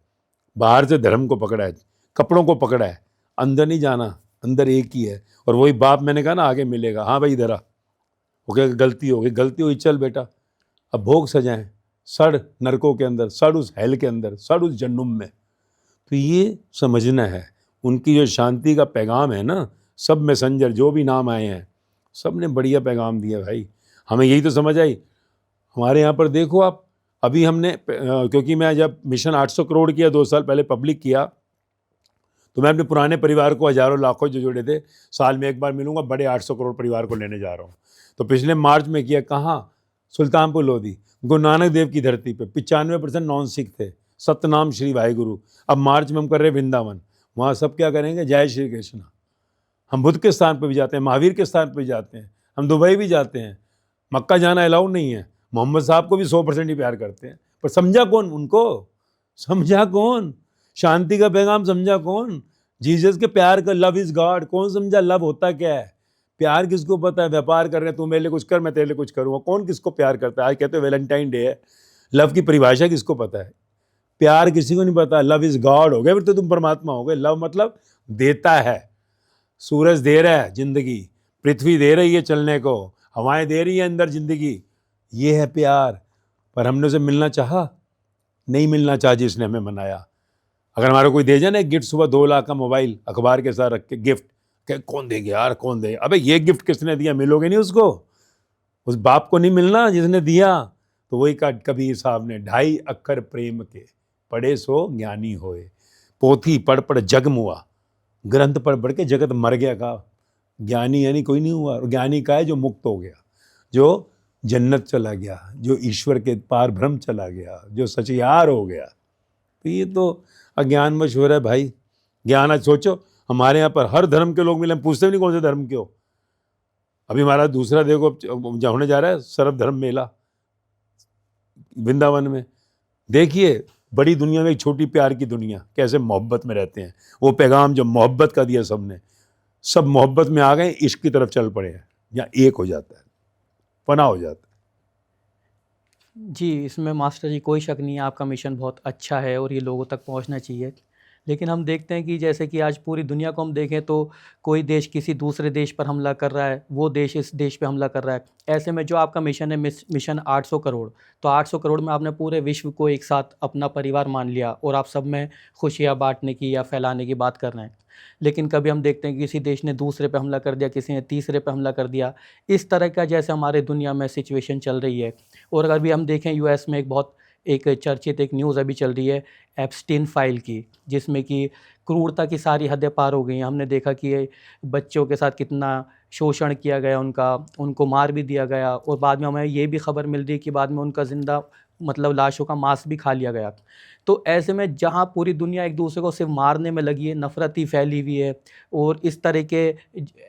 बाहर से धर्म को पकड़ा है, कपड़ों को पकड़ा है, अंदर नहीं जाना, अंदर एक ही है। और वही बाप मैंने कहा ना आगे मिलेगा, हाँ भाई इधर आ, हो गया गलती हो गई, गलती हुई, चल बेटा अब भोग सजाएं, सड़ नरकों के अंदर, सड़ उस हेल के अंदर, सड़ उस जन्नुम में। तो ये समझना है उनकी जो शांति का पैगाम है ना, सब मैसेंजर जो भी नाम आए हैं सब ने बढ़िया पैगाम दिया भाई। हमें यही तो समझ आई। हमारे यहाँ पर देखो आप, अभी हमने क्योंकि मैं जब मिशन 800 करोड़ किया 2 साल पहले पब्लिक किया, तो मैं अपने पुराने परिवार को हज़ारों लाखों जो जुड़े थे, साल में एक बार मिलूंगा, बड़े 800 करोड़ परिवार को लेने जा रहा हूँ। तो पिछले मार्च में किया, कहाँ, सुल्तानपुर लोधी, गुरु नानक देव की धरती पे 95% नॉन सिख थे, सतनाम श्री वाहिगुरु। अब मार्च में हम कर रहे हैं वृंदावन, वहाँ सब क्या करेंगे, जय श्री कृष्ण। हम बुद्ध के स्थान पर भी जाते हैं, महावीर के स्थान पर भी जाते हैं, हम दुबई भी जाते हैं। मक्का जाना अलाउड नहीं है। मोहम्मद साहब को भी 100% ही प्यार करते हैं, पर समझा कौन उनको, समझा कौन, शांति का पैगाम समझा कौन, जीसस के प्यार का, लव इज गॉड कौन समझा, लव होता क्या है, प्यार किसको पता है, व्यापार कर रहे हैं, तू मेरे लिए कुछ कर मैं तेरे लिए कुछ करूँगा, कौन किसको प्यार करता है। आज कहते हैं वैलेंटाइन डे है, लव की परिभाषा किसको पता है, प्यार किसी को नहीं पता। लव इज गॉड हो गए फिर तो तुम परमात्मा हो गए। लव मतलब देता है, सूरज दे रहा है जिंदगी, पृथ्वी दे रही है चलने को, हवाएं दे रही है अंदर जिंदगी, ये है प्यार। पर हमने उसे मिलना चाहा, नहीं मिलना चाहा जिसने हमें मनाया। अगर हमारा कोई दे जाए ना एक गिफ्ट, सुबह 2 लाख का मोबाइल अखबार के साथ रख के गिफ्ट, कौन देगा यार, कौन देगा, अबे ये गिफ्ट किसने दिया, मिलोगे नहीं उसको, उस बाप को नहीं मिलना जिसने दिया। तो वही का कबीर साहब ने, 2.5 अक्षर प्रेम के, पढ़े सो ज्ञानी होए, पोथी पढ़ पढ़ जग मुआ, ग्रंथ पढ़ पढ़ के जगत मर गया। का ज्ञानी यानी कोई नहीं हुआ। ज्ञानी का है जो मुक्त हो गया, जो जन्नत चला गया, जो ईश्वर के पार ब्रह्म चला गया, जो सचियार हो गया। तो ये तो अज्ञान मशहूर है भाई। ज्ञान, आज सोचो हमारे यहाँ पर हर धर्म के लोग मिले, हम पूछते भी नहीं कौन से धर्म के हो। अभी हमारा दूसरा देखो होने जा रहा है सर्वधर्म मेला वृंदावन में। देखिए बड़ी दुनिया में एक छोटी प्यार की दुनिया, कैसे मोहब्बत में रहते हैं। वो पैगाम जो मोहब्बत का दिया सबने, सब मोहब्बत में आ गए, इश्क की तरफ चल पड़े हैं, या एक हो जाता है, फना हो जाता है। जी, इसमें मास्टर जी कोई शक नहीं है, आपका मिशन बहुत अच्छा है और ये लोगों तक पहुंचना चाहिए। लेकिन हम देखते हैं कि जैसे कि आज पूरी दुनिया को हम देखें तो कोई देश किसी दूसरे देश पर हमला कर रहा है, वो देश इस देश पे हमला कर रहा है। ऐसे में जो आपका मिशन है मिशन 800 करोड़, तो 800 करोड़ में आपने पूरे विश्व को एक साथ अपना परिवार मान लिया और आप सब में खुशियाँ बांटने की या फैलाने की बात कर रहे हैं। लेकिन कभी हम देखते हैं कि किसी देश ने दूसरे पे हमला कर दिया, किसी ने तीसरे पे हमला कर दिया। इस तरह का जैसे हमारे दुनिया में सिचुएशन चल रही है। और अगर भी हम देखें यूएस में एक चर्चित एक न्यूज़ अभी चल रही है एप्स्टीन फाइल की, जिसमें कि क्रूरता की सारी हदें पार हो गई हैं। हमने देखा कि ये बच्चों के साथ कितना शोषण किया गया उनको मार भी दिया गया, और बाद में हमें ये भी खबर मिल रही है कि बाद में उनका ज़िंदा मतलब लाशों का मांस भी खा लिया गया। तो ऐसे में जहाँ पूरी दुनिया एक दूसरे को सिर्फ मारने में लगी है, नफ़रत ही फैली हुई है, और इस तरह के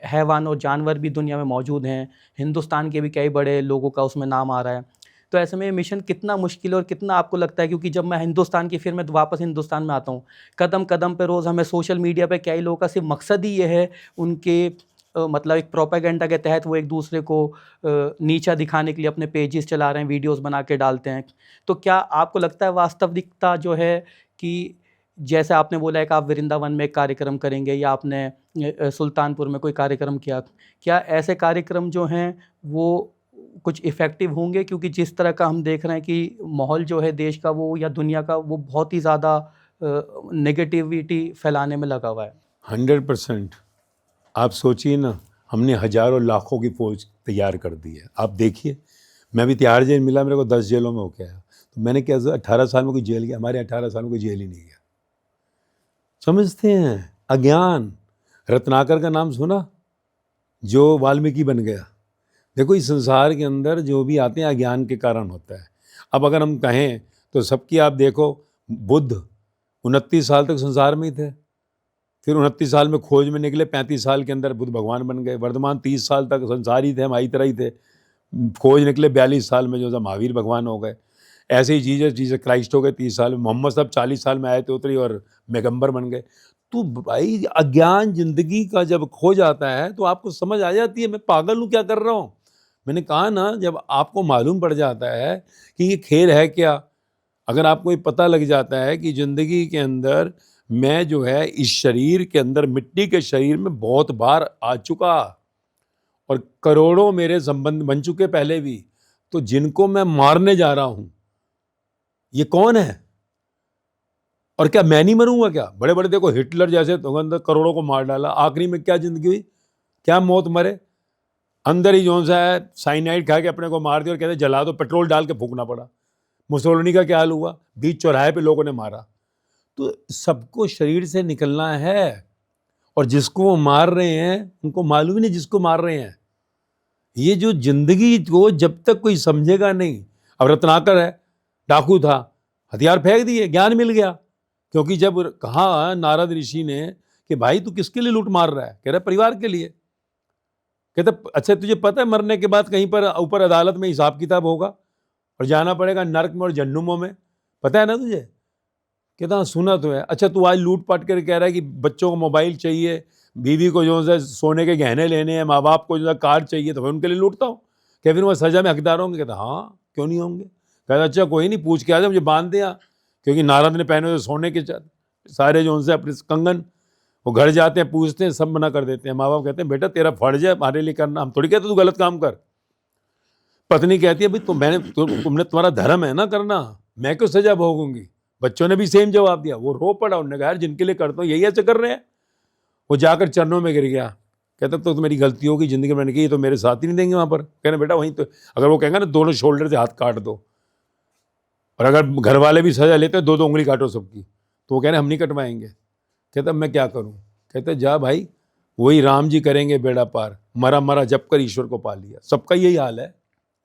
हैवान और जानवर भी दुनिया में मौजूद हैं, हिंदुस्तान के भी कई बड़े लोगों का उसमें नाम आ रहा है। तो ऐसे में ये मिशन कितना मुश्किल है और कितना आपको लगता है, क्योंकि जब मैं हिंदुस्तान की फिर मैं वापस हिंदुस्तान में आता हूँ, कदम कदम पे रोज़ हमें सोशल मीडिया पे कई लोगों का सिर्फ मकसद ही ये है, उनके मतलब एक प्रोपेगेंडा के तहत वो एक दूसरे को नीचा दिखाने के लिए अपने पेजेस चला रहे हैं, वीडियोस बना के डालते हैं। तो क्या आपको लगता है वास्तविकता जो है कि जैसे आपने बोला है कि आप वृंदावन में एक कार्यक्रम करेंगे या आपने सुल्तानपुर में कोई कार्यक्रम किया, क्या ऐसे कार्यक्रम जो हैं वो कुछ इफ़ेक्टिव होंगे? क्योंकि जिस तरह का हम देख रहे हैं कि माहौल जो है देश का वो या दुनिया का वो बहुत ही ज़्यादा नेगेटिविटी फैलाने में लगा हुआ है। 100%। आप सोचिए ना, हमने हज़ारों लाखों की फौज तैयार कर दी है। आप देखिए, मैं भी तिहाड़ जेल मिला, मेरे को 10 जेलों में होके आया, तो मैंने क्या 18 साल में कोई जेल गया, हमारे 18 साल में कोई जेल ही नहीं गया। समझते हैं, अज्ञान। रत्नाकर का नाम सुना, जो वाल्मीकि बन गया। देखो इस संसार के अंदर जो भी आते हैं अज्ञान के कारण होता है। अब अगर हम कहें तो सबकी, आप देखो बुद्ध 29 साल तक संसार में ही थे, फिर 29 साल में खोज में निकले, 35 साल के अंदर बुद्ध भगवान बन गए। वर्धमान 30 साल तक संसार ही थे, हमारी तरह ही थे, खोज निकले 42 साल में जो है महावीर भगवान हो गए। ऐसे ही जीसस क्राइस्ट हो गए 30 साल में। मोहम्मद साहब 40 साल में आए थे, उतरी और पैगंबर बन गए। तो भाई अज्ञान जिंदगी का जब खो जाता है तो आपको समझ आ जाती है मैं पागल हूँ, क्या कर रहा हूँ। मैंने कहा ना, जब आपको मालूम पड़ जाता है कि ये खेल है क्या, अगर आपको ये पता लग जाता है कि जिंदगी के अंदर मैं जो है इस शरीर के अंदर, मिट्टी के शरीर में बहुत बार आ चुका और करोड़ों मेरे संबंध बन चुके पहले भी, तो जिनको मैं मारने जा रहा हूं ये कौन है, और क्या मैं नहीं मरूंगा क्या। बड़े बड़े देखो हिटलर जैसे तो अंदर करोड़ों को मार डाला, आखिरी में क्या जिंदगी हुई, क्या मौत मरे, अंदर ही जो सा है साइनाइड खा के अपने को मार दिया और कहते जला दो, पेट्रोल डाल के फूकना पड़ा। मुसोलिनी का क्या हाल हुआ, बीच चौराहे पे लोगों ने मारा। तो सबको शरीर से निकलना है, और जिसको वो मार रहे हैं उनको मालूम ही नहीं जिसको मार रहे हैं। ये जो जिंदगी को जब तक कोई समझेगा नहीं। अब रत्नाकर है, डाकू था, हथियार फेंक दिए, ज्ञान मिल गया। क्योंकि जब कहा नारद ऋषि ने कि भाई तू किसके लिए लूट मार रहा है, कह रहा परिवार के लिए। कहता अच्छा तुझे पता है मरने के बाद कहीं पर ऊपर अदालत में हिसाब किताब होगा और जाना पड़ेगा नरक में और जन्नुमों में, पता है ना तुझे। कहता हाँ सुना तो है। अच्छा तू आज लूट पाट कर कह रहा है कि बच्चों को मोबाइल चाहिए, बीवी को जो है सोने के गहने लेने हैं, माँ बाप को जो है कार चाहिए, तो मैं उनके लिए लूटता हूँ, क्या फिर मैं सजा में हकदार होंगे। कहता हाँ क्यों नहीं होंगे। कहता अच्छा कोई नहीं, पूछ के आ जाए, मुझे बांध दिया। क्योंकि नारद ने पहने हुए सोने के सारे जो उनसे अपने कंगन, वो घर जाते हैं पूछते हैं, सब मना कर देते हैं। माँ बाप कहते हैं बेटा तेरा फर्ज है हमारे लिए करना, हम थोड़ी कहते तू गलत काम कर। पत्नी कहती है भाई तुमने तुम्हारा धर्म है ना करना, मैं क्यों सजा भोगूंगी। बच्चों ने भी सेम जवाब दिया। वो रो पड़ा, उन्होंने कहा यार जिनके लिए करता हूँ यही ऐसे कर रहे हैं। वो जाकर चरणों में गिर गया, कहता तो मेरी गलती होगी जिंदगी में, मैंने की तो मेरे साथ ही नहीं देंगे वहां पर। कहना बेटा वहीं तो, अगर वो कहेंगे ना दोनों शोल्डर से हाथ काट दो, और अगर घर वाले भी सजा लेते दो उंगली काटो सबकी, तो वो कहने हम नहीं कटवाएंगे। कहता मैं क्या करूं। कहते जा भाई वही राम जी करेंगे बेड़ा पार, मरा मरा जप कर ईश्वर को पा लिया। सबका यही हाल है।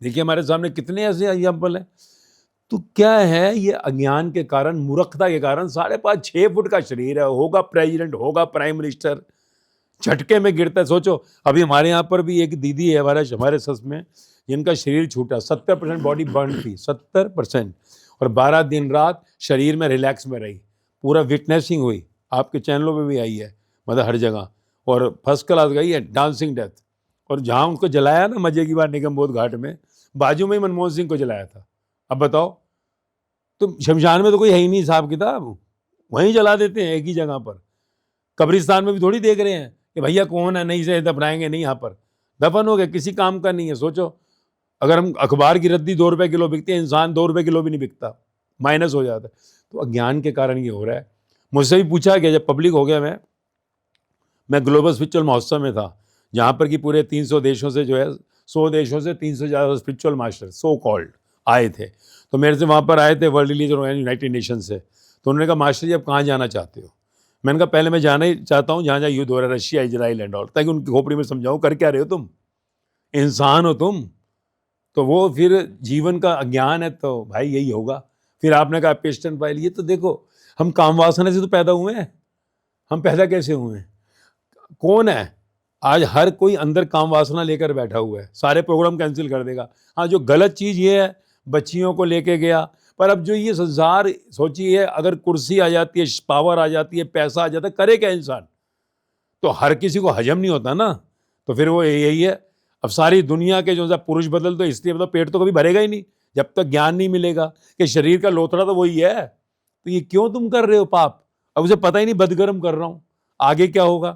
देखिए हमारे सामने कितने ऐसे एग्जाम्पल हैं। तो क्या है, ये अज्ञान के कारण, मूर्खता के कारण 5.5-6 फुट का शरीर है, होगा प्रेसिडेंट, होगा प्राइम मिनिस्टर, झटके में गिरता है। सोचो अभी हमारे यहाँ पर भी एक दीदी है हमारे सस में, जिनका शरीर छूटा, 70% बॉडी बर्न थी, 70%, और 12 दिन रात शरीर में रिलैक्स में रही, पूरा विटनेसिंग हुई, आपके चैनलों पे भी आई है, मतलब हर जगह, और फर्स्ट क्लास गई है, डांसिंग डेथ। और जहाँ उनको जलाया ना मजे की बात, निगम बोध घाट में, बाजू में ही मनमोहन सिंह को जलाया था। अब बताओ, तो शमशान में तो कोई है ही नहीं हिसाब किताब, वहीं जला देते हैं एक ही जगह पर। कब्रिस्तान में भी थोड़ी देख रहे हैं कि भैया कौन है, नहीं से दफनाएंगे, नहीं, यहाँ पर दफन हो गए, किसी काम का नहीं है। सोचो अगर हम अखबार की रद्दी 2 रुपए किलो बिकती है, इंसान 2 रुपए किलो भी नहीं बिकता, माइनस हो जाता है। तो अज्ञान के कारण ये हो रहा है। मुझसे भी पूछा गया, जब पब्लिक हो गया, मैं ग्लोबल स्पिरिचुअल महोत्सव में था, जहाँ पर कि पूरे 300 देशों से जो है, 100 देशों से 300 से ज़्यादा स्पिरिचुअल मास्टर सो कॉल्ड आए थे। तो मेरे से वहाँ पर आए थे वर्ल्ड रिलीजन यूनाइटेड नेशन से। तो उन्होंने कहा मास्टर जी आप कहाँ जाना चाहते हो। मैंने कहा पहले मैं जाना ही चाहता हूँ जहाँ जहाँ युद्ध हो रहा है, रशिया इजराइल एंड ऑल, ताकि उनकी खोपड़ी में समझाऊँ कर क्या रहे हो तुम, इंसान हो तुम। तो वो फिर जीवन का अज्ञान है, तो भाई यही होगा। फिर आपने कहा पेस्टन फाइल, ये तो देखो हम काम वासना से तो पैदा हुए हैं, हम पैदा कैसे हुए हैं, कौन है आज हर कोई अंदर काम वासना लेकर बैठा हुआ है, सारे प्रोग्राम कैंसिल कर देगा। हाँ जो गलत चीज़ ये है, बच्चियों को लेके गया, पर अब जो ये संसार सोचिए, अगर कुर्सी आ जाती है, पावर आ जाती है, पैसा आ जाता है, करे क्या इंसान। तो हर किसी को हजम नहीं होता ना, तो फिर वो यही है। अब सारी दुनिया के जो पुरुष बदल, तो इसलिए मतलब पेट तो कभी भरेगा ही नहीं जब तक ज्ञान नहीं मिलेगा कि शरीर का लोथड़ा तो वही है। तो ये क्यों तुम कर रहे हो पाप, अब उसे पता ही नहीं बदगर्म कर रहा हूँ, आगे क्या होगा।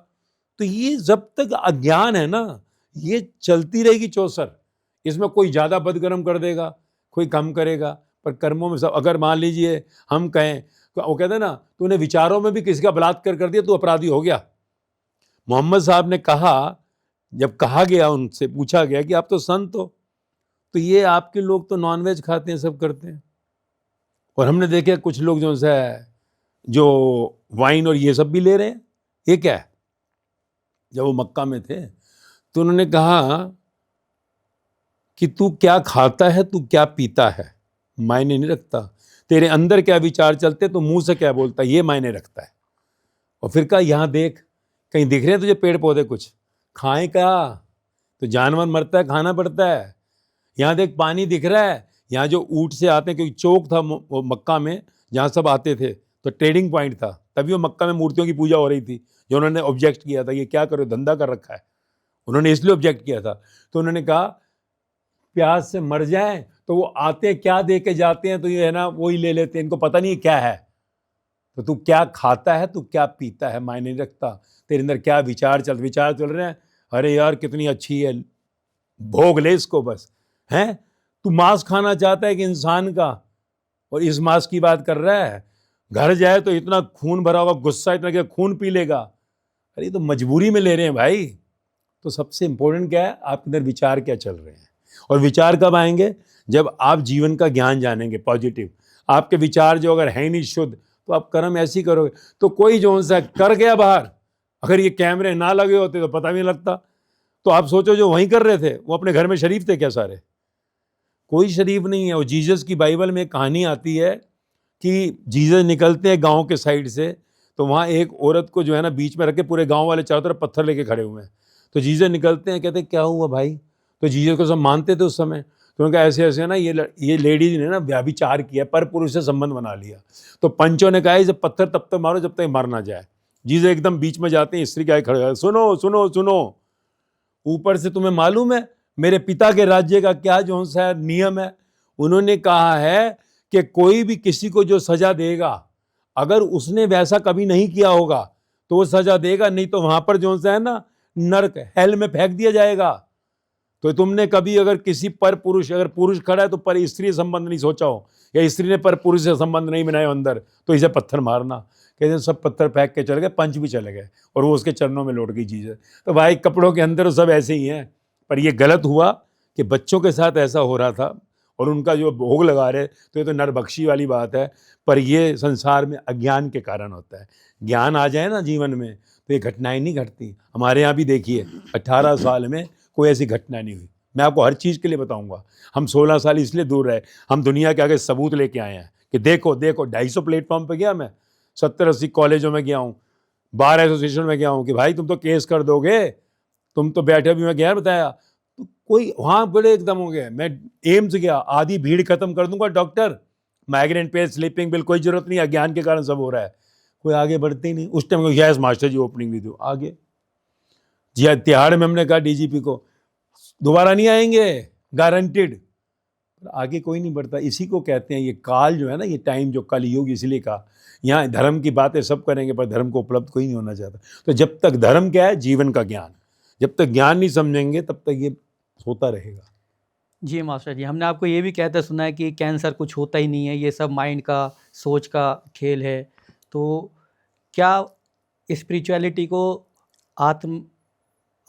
तो ये जब तक अज्ञान है ना, ये चलती रहेगी चौसर। इसमें कोई ज्यादा बदगर्म कर देगा, कोई कम करेगा, पर कर्मों में सब, अगर मान लीजिए हम कहें, वो कहते हैं ना तूने विचारों में भी किसी का बलात्कार कर दिया, तू अपराधी हो गया। मोहम्मद साहब ने कहा, जब कहा गया, उनसे पूछा गया कि आप तो संत हो, तो ये आपके लोग तो नॉनवेज खाते हैं, सब करते हैं, और हमने देखा कुछ लोग जो है जो वाइन और ये सब भी ले रहे हैं, ये क्या है। जब वो मक्का में थे, तो उन्होंने कहा कि तू क्या खाता है, तू क्या पीता है, मायने नहीं रखता, तेरे अंदर क्या विचार चलते, तो मुंह से क्या बोलता है, ये मायने रखता है। और फिर कहा यहाँ देख, कहीं दिख रहे हैं तुझे पेड़ पौधे, कुछ खाएं क्या, तो जानवर मरता है, खाना पड़ता है। यहाँ देख पानी दिख रहा है, यहाँ जो ऊँट से आते हैं, क्योंकि चौक था वो मक्का में जहाँ सब आते थे, तो ट्रेडिंग पॉइंट था, तभी वो मक्का में मूर्तियों की पूजा हो रही थी। जो उन्होंने ऑब्जेक्ट किया था, ये क्या करो, धंधा कर रखा है, उन्होंने इसलिए ऑब्जेक्ट किया था। तो उन्होंने कहा प्यास से मर जाए तो वो आते क्या दे के जाते हैं, तो ये है ना वही ले लेते हैं, इनको पता नहीं क्या है। तो तू क्या खाता है, तू क्या पीता है, मायने नहीं रखता, तेरे अंदर क्या विचार चल रहे हैं, अरे यार कितनी अच्छी है, भोग ले इसको बस, हैं। तू मांस खाना चाहता है कि इंसान का, और इस मांस की बात कर रहा है। घर जाए तो इतना खून भरा होगा, गुस्सा इतना कि खून पी लेगा। अरे तो मजबूरी में ले रहे हैं भाई। तो सबसे इंपॉर्टेंट क्या है, आपके अंदर विचार क्या चल रहे हैं। और विचार कब आएंगे, जब आप जीवन का ज्ञान जानेंगे, पॉजिटिव। आपके विचार जो अगर है नहीं शुद्ध, तो आप कर्म ऐसे ही करोगे। तो कोई जो सा कर गया बाहर, अगर ये कैमरे ना लगे होते तो पता भी नहीं लगता। तो आप सोचो जो वहीं कर रहे थे वो अपने घर में शरीफ थे क्या सारे? कोई शरीफ नहीं है। और जीसस की बाइबल में एक कहानी आती है कि जीसस निकलते हैं गांव के साइड से, तो वहाँ एक औरत को जो है ना बीच में रख के पूरे गांव वाले चारों तरफ पत्थर लेके खड़े हुए हैं। तो जीसस निकलते हैं, कहते हैं क्या हुआ भाई? तो जीसस को सब मानते थे उस समय, क्योंकि ऐसे ऐसे ना ये लेडीज ने ना व्यभिचार किया, पर पुरुष से संबंध बना लिया। तो पंचों ने कहा इसे पत्थर तब तक मारो जब तक मर ना जाए। जीसस एकदम बीच में जाते हैं, स्त्री के आगे खड़े, सुनो सुनो सुनो, ऊपर से तुम्हें मालूम है मेरे पिता के राज्य का क्या जो सा नियम है? उन्होंने कहा है कि कोई भी किसी को जो सजा देगा, अगर उसने वैसा कभी नहीं किया होगा तो वो सजा देगा, नहीं तो वहां पर जो सा है ना नरक हेल में फेंक दिया जाएगा। तो तुमने कभी अगर किसी पर पुरुष, अगर पुरुष खड़ा है तो पर स्त्री संबंध नहीं सोचा हो, या स्त्री ने पर पुरुष से संबंध नहीं बनाया हो अंदर, तो इसे पत्थर मारना। कहते हैं सब पत्थर फेंक के चले गए, पंच भी चले गए, और वो उसके चरणों में लौट गई चीज़। तो भाई कपड़ों के अंदर सब ऐसे ही हैं। पर ये गलत हुआ कि बच्चों के साथ ऐसा हो रहा था और उनका जो भोग लगा रहे, तो ये तो नरबख्शी वाली बात है। पर ये संसार में अज्ञान के कारण होता है। ज्ञान आ जाए ना जीवन में तो ये घटनाएं नहीं घटती। हमारे यहाँ भी देखिए 18 साल में कोई ऐसी घटना नहीं हुई। मैं आपको हर चीज़ के लिए बताऊंगा। हम 16 साल इसलिए दूर रहे, हम दुनिया के आगे सबूत लेके आए हैं कि देखो देखो। 250 प्लेटफॉर्म पे गया मैं, 70-80 कॉलेजों में गया हूँ, बार एसोसिएशन में गया हूँ कि भाई तुम तो केस कर दोगे, तुम तो बैठे भी, मैं गया बताया तो कोई वहाँ बड़े एकदम हो गए। मैं एम्स गया, आधी भीड़ खत्म कर दूंगा डॉक्टर, माइग्रेन पे, स्लीपिंग बिल, कोई जरूरत नहीं, अज्ञान के कारण सब हो रहा है। कोई आगे बढ़ते ही नहीं। उस time yes master ji opening भी दो, आगे जी। तिहाड़ में हमने कहा डीजीपी को दोबारा नहीं आएंगे गारंटेड, आगे कोई नहीं बढ़ता। इसी को कहते हैं ये काल जो है ना, ये टाइम जो कल युग, इसलिए कहा यहाँ धर्म की बातें सब करेंगे पर धर्म को उपलब्ध कोई नहीं होना चाहता। तो जब तक धर्म क्या है, जीवन का ज्ञान, जब तक ज्ञान नहीं समझेंगे तब तक ये होता रहेगा। जी मास्टर जी, हमने आपको ये भी कहते सुना है कि कैंसर कुछ होता ही नहीं है, ये सब माइंड का, सोच का खेल है। तो क्या स्पिरिचुअलिटी को,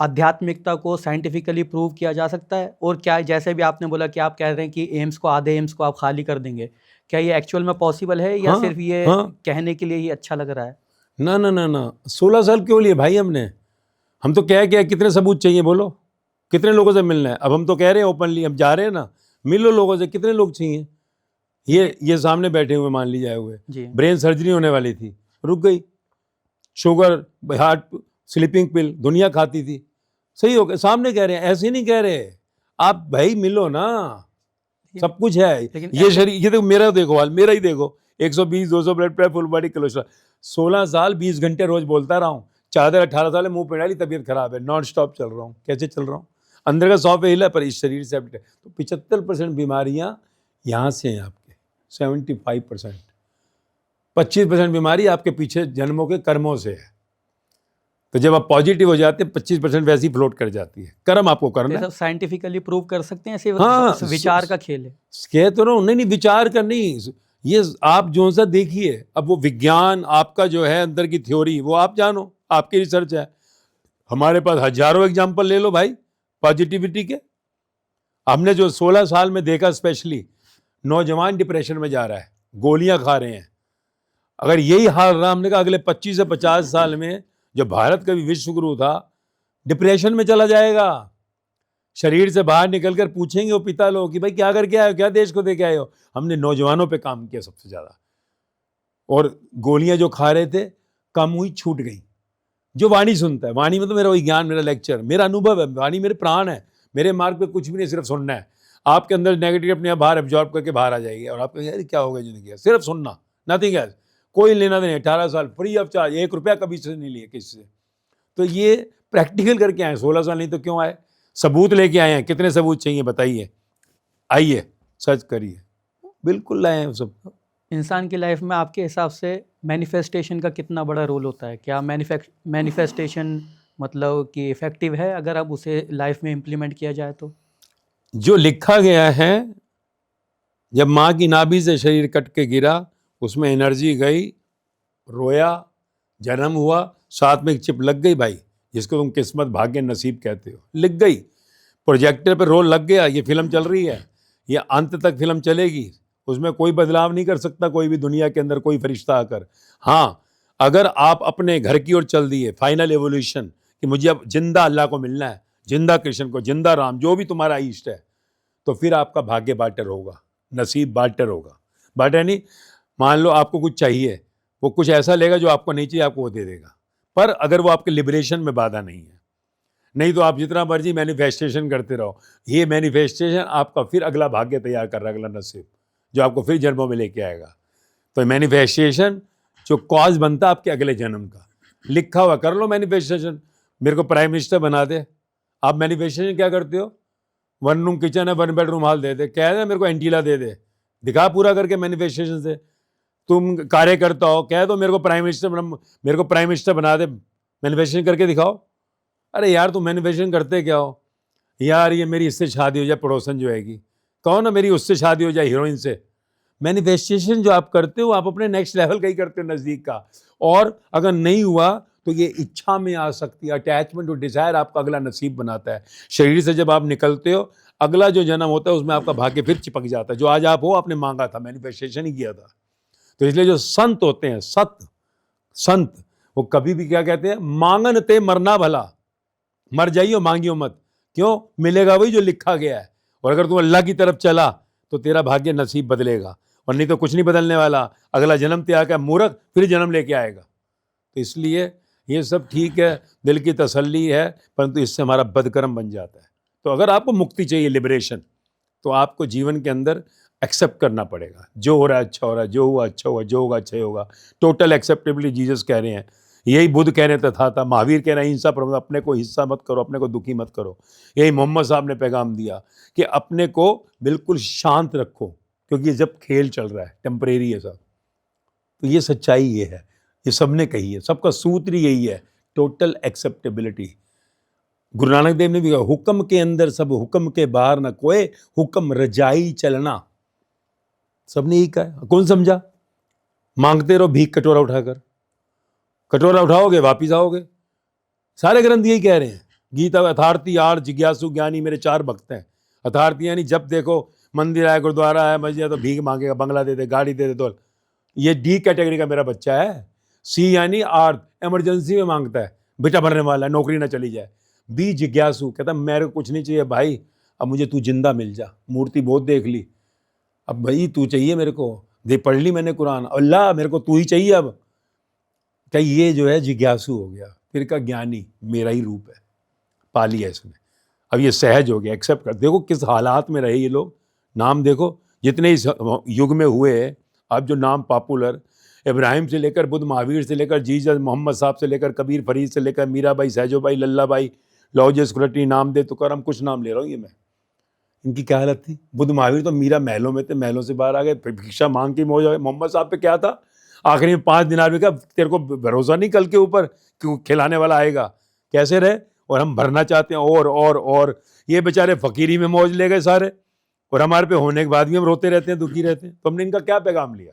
आध्यात्मिकता को साइंटिफिकली प्रूव किया जा सकता है? और क्या, जैसे भी आपने बोला कि आप कह रहे हैं कि एम्स को, आधे एम्स को आप खाली कर देंगे, क्या ये एक्चुअल में पॉसिबल है या सिर्फ ये कहने के लिए ही अच्छा लग रहा है? ना ना ना ना, 16 साल क्यों लिए भाई हमने? हम तो कह क्या, कितने सबूत चाहिए बोलो, कितने लोगों से मिलना है? अब हम तो कह रहे हैं ओपनली, हम जा रहे हैं ना, मिलो लोगों से, कितने लोग चाहिए? ये सामने बैठे हुए मान ली जाए हुए, ब्रेन सर्जरी होने वाली थी, रुक गई। शुगर, हार्ट, स्लीपिंग पिल दुनिया खाती थी, सही हो गया। सामने कह रहे हैं, ऐसे नहीं कह रहे। आप भाई मिलो ना, सब कुछ है। ये शरीर, ये देखो मेरा, देखो हाल मेरा ही देखो, 120-200 blood pressure, full body cholesterol. 16 साल 20 घंटे रोज बोलता रहा हूँ, चादर 18 साल मुंह पे डाली, तबीयत खराब है, नॉन स्टॉप चल रहा हूँ। कैसे चल रहा हूँ? अंदर का 100 पे हिला, पर इस शरीर से तो 75% बीमारियां यहाँ से हैं आपके, 75%। 25% बीमारी आपके पीछे जन्मों के कर्मों से है। तो जब आप पॉजिटिव हो जाते हैं, 25% वैसी फ्लोट कर जाती है। कर्म आपको करना है। साइंटिफिकली प्रूव कर सकते हैं, सिर्फ विचार का खेल है। कह तो रहा हूं, नहीं विचार का नहीं, ये आप जो सा देखिए। अब वो विज्ञान आपका जो है अंदर की थ्योरी, वो आप जानो, आपकी रिसर्च है। हमारे पास हजारों एग्जाम्पल ले लो भाई पॉजिटिविटी के। हमने जो 16 साल में देखा, स्पेशली नौजवान डिप्रेशन में जा रहा है, गोलियां खा रहे हैं। अगर यही हाल रहा, हमने कहा अगले 25 से 50 साल में जो भारत का भी विश्व गुरु था, डिप्रेशन में चला जाएगा। शरीर से बाहर निकलकर पूछेंगे वो पिता लोग कि भाई क्या करके आए हो, क्या देश को दे के आए हो। हमने नौजवानों पे काम किया सबसे ज्यादा, और गोलियां जो खा रहे थे कम हुई, छूट गई। जो वाणी सुनता है, वाणी मतलब मेरा वही ज्ञान, मेरा लेक्चर, मेरा अनुभव है, वाणी मेरे प्राण है। मेरे मार्ग पे कुछ भी नहीं, सिर्फ सुनना है। आपके अंदर नेगेटिव अपने आप बाहर एब्जॉर्ब करके बाहर आ जाएगी और आप यार क्या होगा जिंदगी, सिर्फ सुनना, नथिंग एल्स। कोई लेना नहीं। 18 साल फ्री ऑफ चार्ज, 1 रुपया कभी से नहीं लिए किसी से। तो ये प्रैक्टिकल करके आए। 16 साल नहीं तो क्यों आए, सबूत लेके आए हैं। कितने सबूत चाहिए बताइए, आइए सर्च करिए, बिल्कुल लाए हैं सब। इंसान की लाइफ में आपके हिसाब से मैनिफेस्टेशन का कितना बड़ा रोल होता है? क्या मैनिफेस्टेशन मतलब कि इफ़ेक्टिव है अगर अब उसे लाइफ में इम्प्लीमेंट किया जाए तो? जो लिखा गया है, जब माँ की नाभि से शरीर कट के गिरा, उसमें एनर्जी गई, रोया, जन्म हुआ, साथ में एक चिप लग गई भाई, जिसको तुम किस्मत, भाग्य, नसीब कहते हो, लिख गई। प्रोजेक्टर पे रोल लग गया, ये फिल्म चल रही है, ये अंत तक फिल्म चलेगी। उसमें कोई बदलाव नहीं कर सकता कोई भी दुनिया के अंदर, कोई फरिश्ता आकर। हाँ, अगर आप अपने घर की ओर चल दिए, फाइनल एवोल्यूशन, कि मुझे अब जिंदा अल्लाह को मिलना है, जिंदा कृष्ण को, जिंदा राम, जो भी तुम्हारा इष्ट है, तो फिर आपका भाग्य बाटर होगा, नसीब बाटर होगा। बाटर नहीं, मान लो आपको कुछ चाहिए, वो कुछ ऐसा लेगा जो आपको नहीं चाहिए, आपको वो दे देगा, पर अगर वो आपके लिबरेशन में बाधा नहीं है। नहीं तो आप जितना मर्जी मैनिफेस्टेशन करते रहो, ये मैनिफेस्टेशन आपका फिर अगला भाग्य तैयार कर रहा है, अगला नसीब जो आपको फिर जन्मों में लेके आएगा। तो मैनिफेस्टेशन जो कॉज बनता है आपके अगले जन्म का, लिखा हुआ, कर लो मैनिफेस्टेशन। मेरे को प्राइम मिनिस्टर बना दे, आप मैनिफेस्टेशन क्या करते हो, 1 रूम किचन है, 1 बेडरूम हॉल दे दे, कह दे मेरे को एंटीला दे दे, दिखा पूरा करके मैनिफेस्टेशन से। तुम कार्यकर्ता हो, कह दो मेरे को प्राइम मिनिस्टर बना दे, मैनिफेस्टेशन करके दिखाओ। अरे यार तुम मैनिफेस्टेशन करते क्या हो यार, ये मेरी इससे शादी हो जाए, पड़ोसन जो आएगी, कहो ना मेरी उससे शादी हो जाए, हीरोइन से। मैनिफेस्टेशन जो आप करते हो, आप अपने नेक्स्ट लेवल का ही करते हो, नजदीक का। और अगर नहीं हुआ तो ये इच्छा में आ सकती है, अटैचमेंट और डिजायर आपका अगला नसीब बनाता है। शरीर से जब आप निकलते हो, अगला जो जन्म होता है उसमें आपका भाग्य फिर चिपक जाता है। जो आज आप हो, आपने मांगा था, मैनिफेस्टेशन ही किया था। तो इसलिए जो संत होते हैं, संत, वो कभी भी क्या कहते हैं, मांगन ते मरना भला, मर जाइयो मांगियो मत। क्यों? मिलेगा वही जो लिखा गया है। और अगर तुम अल्लाह की तरफ चला तो तेरा भाग्य नसीब बदलेगा, और नहीं तो कुछ नहीं बदलने वाला। अगला जन्म त्याग है मूर्ख, फिर जन्म लेके आएगा। तो इसलिए ये सब ठीक है, दिल की तसल्ली है, परंतु इससे हमारा बदकर्म बन जाता है। तो अगर आपको मुक्ति चाहिए, लिबरेशन, तो आपको जीवन के अंदर एक्सेप्ट करना पड़ेगा। जो हो रहा है अच्छा हो रहा है, जो हुआ अच्छा हुआ, जो होगा अच्छा ही होगा। टोटल एक्सेप्टेबिलिटी जीसस कह रहे हैं, यही बुद्ध कह रहे था, महावीर कह रहे हैं, हिंसा प्रबंध, अपने को हिस्सा मत करो, अपने को दुखी मत करो। यही मोहम्मद साहब ने पैगाम दिया कि अपने को बिल्कुल शांत रखो, क्योंकि ये जब खेल चल रहा है, टेम्परेरी है सब। तो ये सच्चाई ये है, ये सबने कही है, सबका सूत्र यही है, टोटल एक्सेप्टेबिलिटी। गुरु नानक देव ने भी कहा, हुक्म के अंदर सब, हुक्म के बाहर न कोई, हुक्म रजाई चलना। सबने यही कहा। कौन समझा? मांगते रहो भीख कटोरा उठाकर, कटोरा उठाओगे वापिस आओगे। सारे ग्रंथ यही कह रहे हैं। गीता, अथार्थी, आर, जिज्ञासु, ज्ञानी, मेरे 4 भक्त हैं। अथार्थी यानी जब देखो मंदिर है, गुरुद्वारा है, मस्जिद है, तो भीख मांगेगा, बंगला दे दे, गाड़ी दे दे, तो ये डी कैटेगरी का मेरा बच्चा है। सी यानी आर्थ, इमरजेंसी में मांगता है, बेटा बनने वाला है, नौकरी ना चली जाए। बी, जिज्ञासु, कहता मेरे को कुछ नहीं चाहिए भाई, अब मुझे तू जिंदा मिल जा, मूर्ति बहुत देख ली, अब भाई तू चाहिए मेरे को, दे पढ़ ली मैंने कुरान, अल्लाह मेरे को तू ही चाहिए अब। क्या ये जो है जिज्ञासु हो गया। फिर का ज्ञानी, मेरा ही रूप है, पा लिया इसने। अब ये सहज हो गया, एक्सेप्ट कर। देखो किस हालात में रहे ये लोग, नाम देखो जितने इस युग में हुए। अब जो नाम पॉपुलर, इब्राहिम से लेकर बुद्ध, महावीर से लेकर जीसस, मोहम्मद साहब से लेकर कबीर फरीद से लेकर मीरा भाई, सहजो भाई, लल्ला भाई, लौजस कुलटी, नाम दे तो करम, कुछ नाम ले रहा हूँ ये मैं। इनकी क्या हालत थी? बुद्ध महावीर तो मीरा महलों में थे, महलों से बाहर आ गए, भिक्षा मांग की मौज। मोहम्मद साहब पे क्या था? आखिरी में 5 दिनार में कहा, तेरे को भरोसा नहीं कल के ऊपर क्यों खिलाने वाला आएगा? कैसे रहे? और हम भरना चाहते हैं और ये बेचारे फकीरी में मौज ले गए सारे, और हमारे पे होने के बाद भी हम रोते रहते हैं, दुखी रहते हैं। तो हमने इनका क्या पैगाम लिया?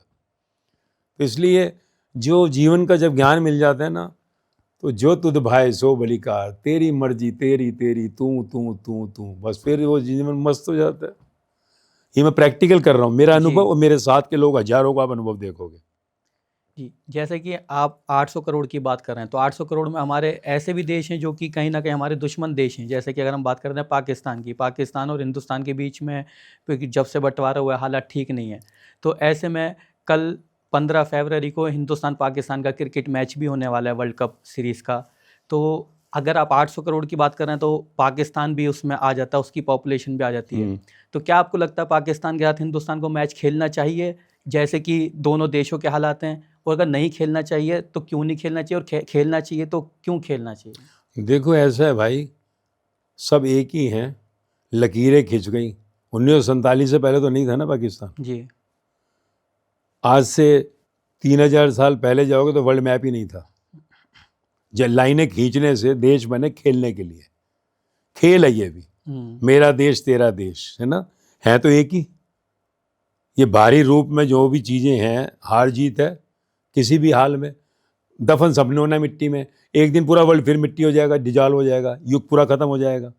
तो इसलिए जो जीवन का जब ज्ञान मिल जाता है ना, तो जो तुध भाई सो बलिकार, तेरी मर्जी तेरी तेरी, तू तू तू तू, बस फिर वो जीवन मस्त हो जाता है। ये मैं प्रैक्टिकल कर रहा हूँ, मेरा अनुभव, और मेरे साथ के लोग हजारों का आप अनुभव देखोगे। जी, जैसे कि आप 800 करोड़ की बात कर रहे हैं, तो 800 करोड़ में हमारे ऐसे भी देश हैं जो कि कहीं न कहीं हमारे दुश्मन देश हैं। जैसे कि अगर हम बात करते हैं पाकिस्तान की, पाकिस्तान और हिंदुस्तान के बीच में क्योंकि जब से बँटवारा हुआ है, हालात ठीक नहीं है। तो ऐसे में कल 15 फरवरी को हिंदुस्तान-पाकिस्तान का क्रिकेट मैच भी होने वाला है वर्ल्ड कप सीरीज़ का। तो अगर आप 800 करोड़ की बात कर रहे हैं, तो पाकिस्तान भी उसमें आ जाता है, उसकी पॉपुलेशन भी आ जाती है। तो क्या आपको लगता है पाकिस्तान के साथ हिंदुस्तान को मैच खेलना चाहिए, जैसे कि दोनों देशों के हालात हैं? और अगर नहीं खेलना चाहिए तो क्यों नहीं खेलना चाहिए, और खेलना चाहिए तो क्यों खेलना चाहिए? देखो ऐसा है भाई, सब एक ही हैं, लकीरें खिंच गई। 1947 से पहले तो नहीं था ना पाकिस्तान। जी। आज से 3000 साल पहले जाओगे तो वर्ल्ड मैप ही नहीं था। लाइनें खींचने से देश बने खेलने के लिए। खेल है ये भी, मेरा देश तेरा देश, है ना, है तो एक ही। ये बाहरी रूप में जो भी चीज़ें हैं, हार जीत है किसी भी हाल में। दफन सबने होना है मिट्टी में, एक दिन पूरा वर्ल्ड फिर मिट्टी हो जाएगा, डिजॉल्व हो जाएगा, युग पूरा खत्म हो जाएगा।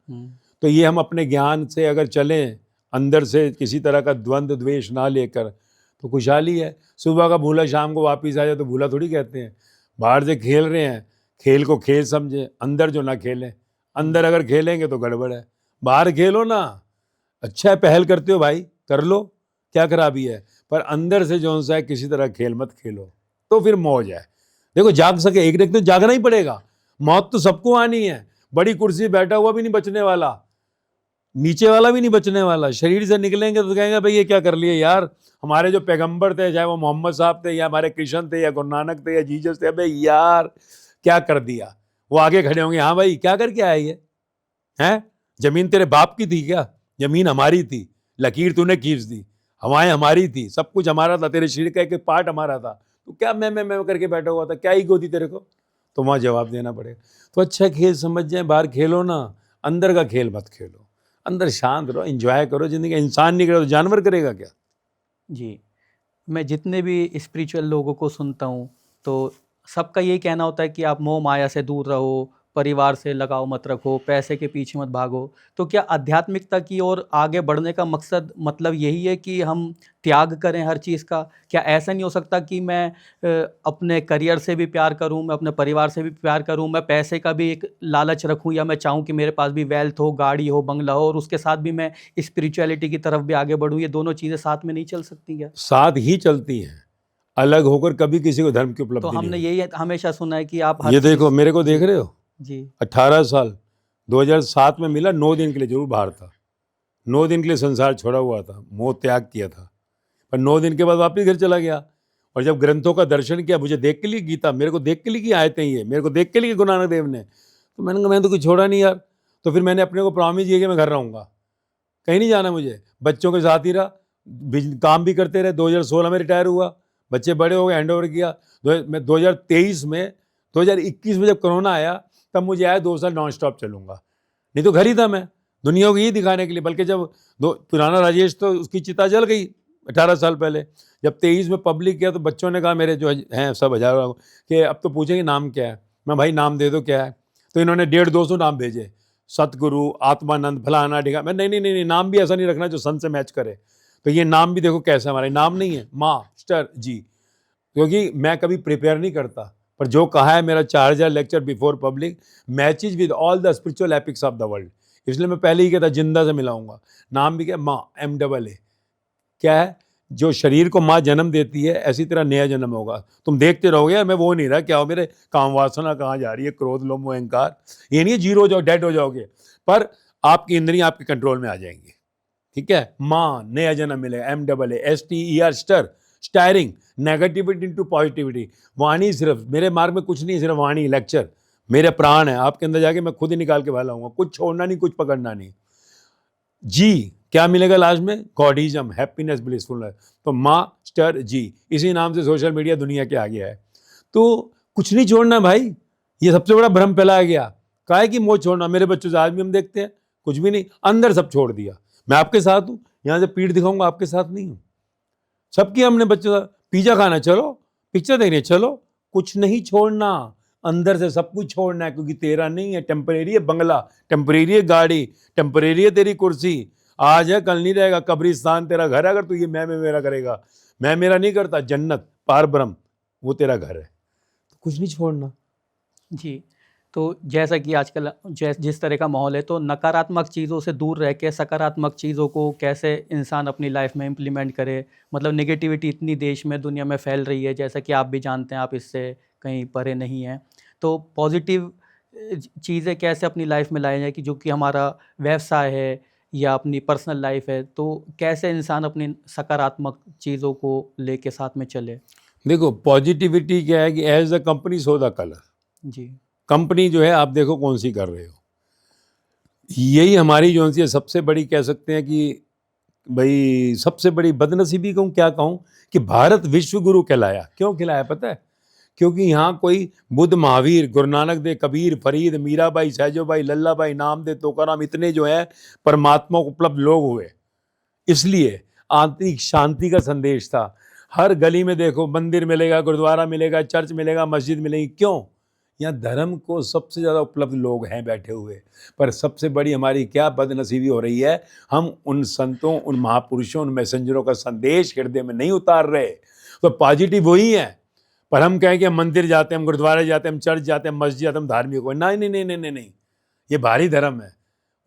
तो ये हम अपने ज्ञान से अगर चलें, अंदर से किसी तरह का द्वंद्व द्वेष ना लेकर, तो खुशहाली है। सुबह का भूला शाम को वापस आ जाए तो भूला थोड़ी कहते हैं। बाहर से खेल रहे हैं, खेल को खेल समझे, अंदर जो ना खेलें। अंदर अगर खेलेंगे तो गड़बड़ है। बाहर खेलो ना, अच्छा है, पहल करते हो भाई, कर लो, क्या खराबी है। पर अंदर से जो सा है किसी तरह खेल मत खेलो, तो फिर मौज है। देखो जाग सके एक दिन तो जागना ही पड़ेगा। मौत तो सबको आनी है। बड़ी कुर्सी बैठा हुआ भी नहीं बचने वाला, नीचे वाला भी नहीं बचने वाला। शरीर से निकलेंगे तो कहेंगे भाई ये क्या कर लिए यार। हमारे जो पैगंबर थे, चाहे वो मोहम्मद साहब थे या हमारे कृष्ण थे या गुरु नानक थे या जीसस थे, भाई यार क्या कर दिया। वो आगे खड़े होंगे, हाँ भाई क्या करके आए ये हैं। जमीन तेरे बाप की थी क्या? जमीन हमारी थी, लकीर तूने खींच दी, हवाएं हमारी थी, सब कुछ हमारा था, तेरे शरीर का एक पार्ट हमारा था। तो क्या मैं करके बैठा हुआ था, क्या ईगो थी तेरे को? तो वहाँ जवाब देना पड़ेगा। तो अच्छा खेल समझ जाए, बाहर खेलो ना, अंदर का खेल मत खेलो। अंदर शांत रहो, एंजॉय करो जिंदगी। इंसान नहीं करे तो जानवर करेगा क्या? जी, मैं जितने भी स्पिरिचुअल लोगों को सुनता हूँ, तो सबका यही कहना होता है कि आप मोह माया से दूर रहो, परिवार से लगाव मत रखो, पैसे के पीछे मत भागो। तो क्या आध्यात्मिकता की ओर आगे बढ़ने का मकसद मतलब यही है कि हम त्याग करें हर चीज़ का? क्या ऐसा नहीं हो सकता कि मैं अपने करियर से भी प्यार करूं, मैं अपने परिवार से भी प्यार करूं, मैं पैसे का भी एक लालच रखूं, या मैं चाहूं कि मेरे पास भी वेल्थ हो, गाड़ी हो, बंगला हो, और उसके साथ भी मैं स्पिरिचुअलिटी की तरफ भी आगे बढ़ूं? ये दोनों चीज़ें साथ में नहीं चल सकती क्या? साथ ही चलती हैं, अलग होकर कभी किसी को धर्म की तो उपलब्धि नहीं हमने हुई। यही हमेशा सुना है कि आप हर ये देखो चीज़। मेरे को देख जी, रहे हो, जी, 18 साल, 2007 में मिला, 9 दिन के लिए जरूर बाहर था, 9 दिन के लिए संसार छोड़ा हुआ था, मोह त्याग किया था, पर 9 दिन के बाद वापस घर चला गया। और जब ग्रंथों का दर्शन किया, मुझे देख के लिए गीता, मेरे को देख के लिए की आयतें, ये मेरे को देख के लिए गुरु नानक देव ने, तो मैंने कहा मैंने तो कुछ छोड़ा नहीं यार। तो फिर मैंने अपने को प्रॉमिस किया कि मैं घर रहूँगा, कहीं नहीं जाना मुझे, बच्चों के साथ ही रहा, काम भी करते रहे। 2016 में रिटायर हुआ, बच्चे बड़े हो गए, हैंड ओवर किया। मैं 2023 में, 2021 में जब कोरोना आया, तब मुझे आया 2 साल नॉन स्टॉप चलूंगा, नहीं तो घर ही था मैं, दुनिया को यही दिखाने के लिए। बल्कि जब पुराना राजेश तो उसकी चिता जल गई 18 साल पहले। जब 23 में पब्लिक किया तो बच्चों ने कहा, मेरे जो हैं सब हजारों, कि अब तो पूछेंगे नाम क्या है। मैं भाई नाम दे दो क्या है। तो इन्होंने 150-200 नाम भेजे, सतगुरु, आत्मानंद, फलाना ढिका। मैं नहीं, नाम भी ऐसा नहीं रखना जो संत से मैच करे। तो ये नाम भी देखो कैसा, हमारा नाम नहीं है मास्टर जी, क्योंकि मैं कभी प्रिपेयर नहीं करता, पर जो कहा है मेरा 4000 lecture before public matches with all the spiritual epics of the world, इसलिए मैं पहले ही कहता जिंदा से मिलाऊंगा। नाम भी क्या, माँ, MAA, क्या है, जो शरीर को माँ जन्म देती है, ऐसी तरह नया जन्म होगा। तुम देखते रहोगे यार, मैं वो नहीं रहा, क्या हो मेरे काम वासना कहाँ जा रही है, क्रोध, लोभ, मोह, अहंकार। ये नहीं है जीरो हो जाओ, डेड हो जाओगे, पर आपकी इंद्रियां आपके कंट्रोल में आ जाएंगी। ठीक है, माँ, नया जन्म मिलेगा, MAA, STER, स्टर, स्टायरिंग, नेगेटिविटी इनटू पॉजिटिविटी। वाणी सिर्फ, मेरे मार्ग में कुछ नहीं, सिर्फ वाणी, लेक्चर, मेरे प्राण है आपके अंदर, जाके मैं खुद ही निकाल के बहलाऊंगा, कुछ छोड़ना नहीं, कुछ पकड़ना नहीं। जी, क्या मिलेगा लास्ट में? गॉडिज्म, हैप्पीनेस, ब्लिसफुलनेस। तो मास्टर जी, इसी नाम से सोशल मीडिया दुनिया के आगे है। तो कुछ नहीं छोड़ना भाई, ये सबसे बड़ा भ्रम फैलाया गया। काहे की मोह छोड़ना, मेरे बच्चों से आज भी हम देखते हैं, कुछ भी नहीं, अंदर सब छोड़ दिया। मैं आपके साथ हूं, यहां से पीठ दिखाऊंगा, आपके साथ नहीं हूं। सबकी हमने बच्चों, पिज्जा खाना चलो, पिक्चर देखने चलो, कुछ नहीं छोड़ना, अंदर से सब कुछ छोड़ना है, क्योंकि तेरा नहीं है। टेम्परेरी है बंगला, टेम्परेरी है गाड़ी, टेम्परेरी है तेरी कुर्सी, आज है कल नहीं रहेगा। कब्रिस्तान तेरा घर है, अगर तू ये मैं मेरा करेगा। मैं मेरा नहीं करता, जन्नत, पार ब्रह्म, वो तेरा घर है, तो कुछ नहीं छोड़ना। जी। तो जैसा कि आजकल जिस तरह का माहौल है, तो नकारात्मक चीज़ों से दूर रह के सकारात्मक चीज़ों को कैसे इंसान अपनी लाइफ में इम्प्लीमेंट करे? मतलब नेगेटिविटी इतनी देश में, दुनिया में फैल रही है, जैसा कि आप भी जानते हैं, आप इससे कहीं परे नहीं हैं। तो पॉजिटिव चीज़ें कैसे अपनी लाइफ में लाया जाए, कि जो कि हमारा व्यवसाय है या अपनी पर्सनल लाइफ है, तो कैसे इंसान अपनी सकारात्मक चीज़ों को लेके साथ में चले? देखो पॉजिटिविटी क्या है कि as the company so the colour. जी। कंपनी जो है आप देखो कौन सी कर रहे हो, यही हमारी जो सी सबसे बड़ी कह सकते हैं कि भाई सबसे बड़ी बदनसीबी कहूँ क्या कहूँ कि भारत विश्व गुरु कहलाया। क्यों कहलाया पता है? क्योंकि यहाँ कोई बुद्ध, महावीर, गुरु नानक देव, कबीर, फरीद, मीराबाई, सहजोबाई, लल्लाबाई, नामदेव, तुकाराम, इतने जो है परमात्मा को उपलब्ध लोग हुए। इसलिए आंतरिक शांति का संदेश था। हर गली में देखो मंदिर मिलेगा, गुरुद्वारा मिलेगा, चर्च मिलेगा, मस्जिद मिलेगी। क्यों? यहाँ धर्म को सबसे ज़्यादा उपलब्ध लोग हैं बैठे हुए। पर सबसे बड़ी हमारी क्या बदनसीबी हो रही है, हम उन संतों, उन महापुरुषों, उन मैसेंजरों का संदेश हृदय में नहीं उतार रहे। तो पॉजिटिव वही है, पर हम कहें कि हम मंदिर जाते हैं, हम गुरुद्वारे जाते हैं, हम चर्च जाते हैं, मस्जिद जाते हैं, हम धार्मिक हो। नहीं नहीं नहीं नहीं नहीं नहीं, ये भारी धर्म है।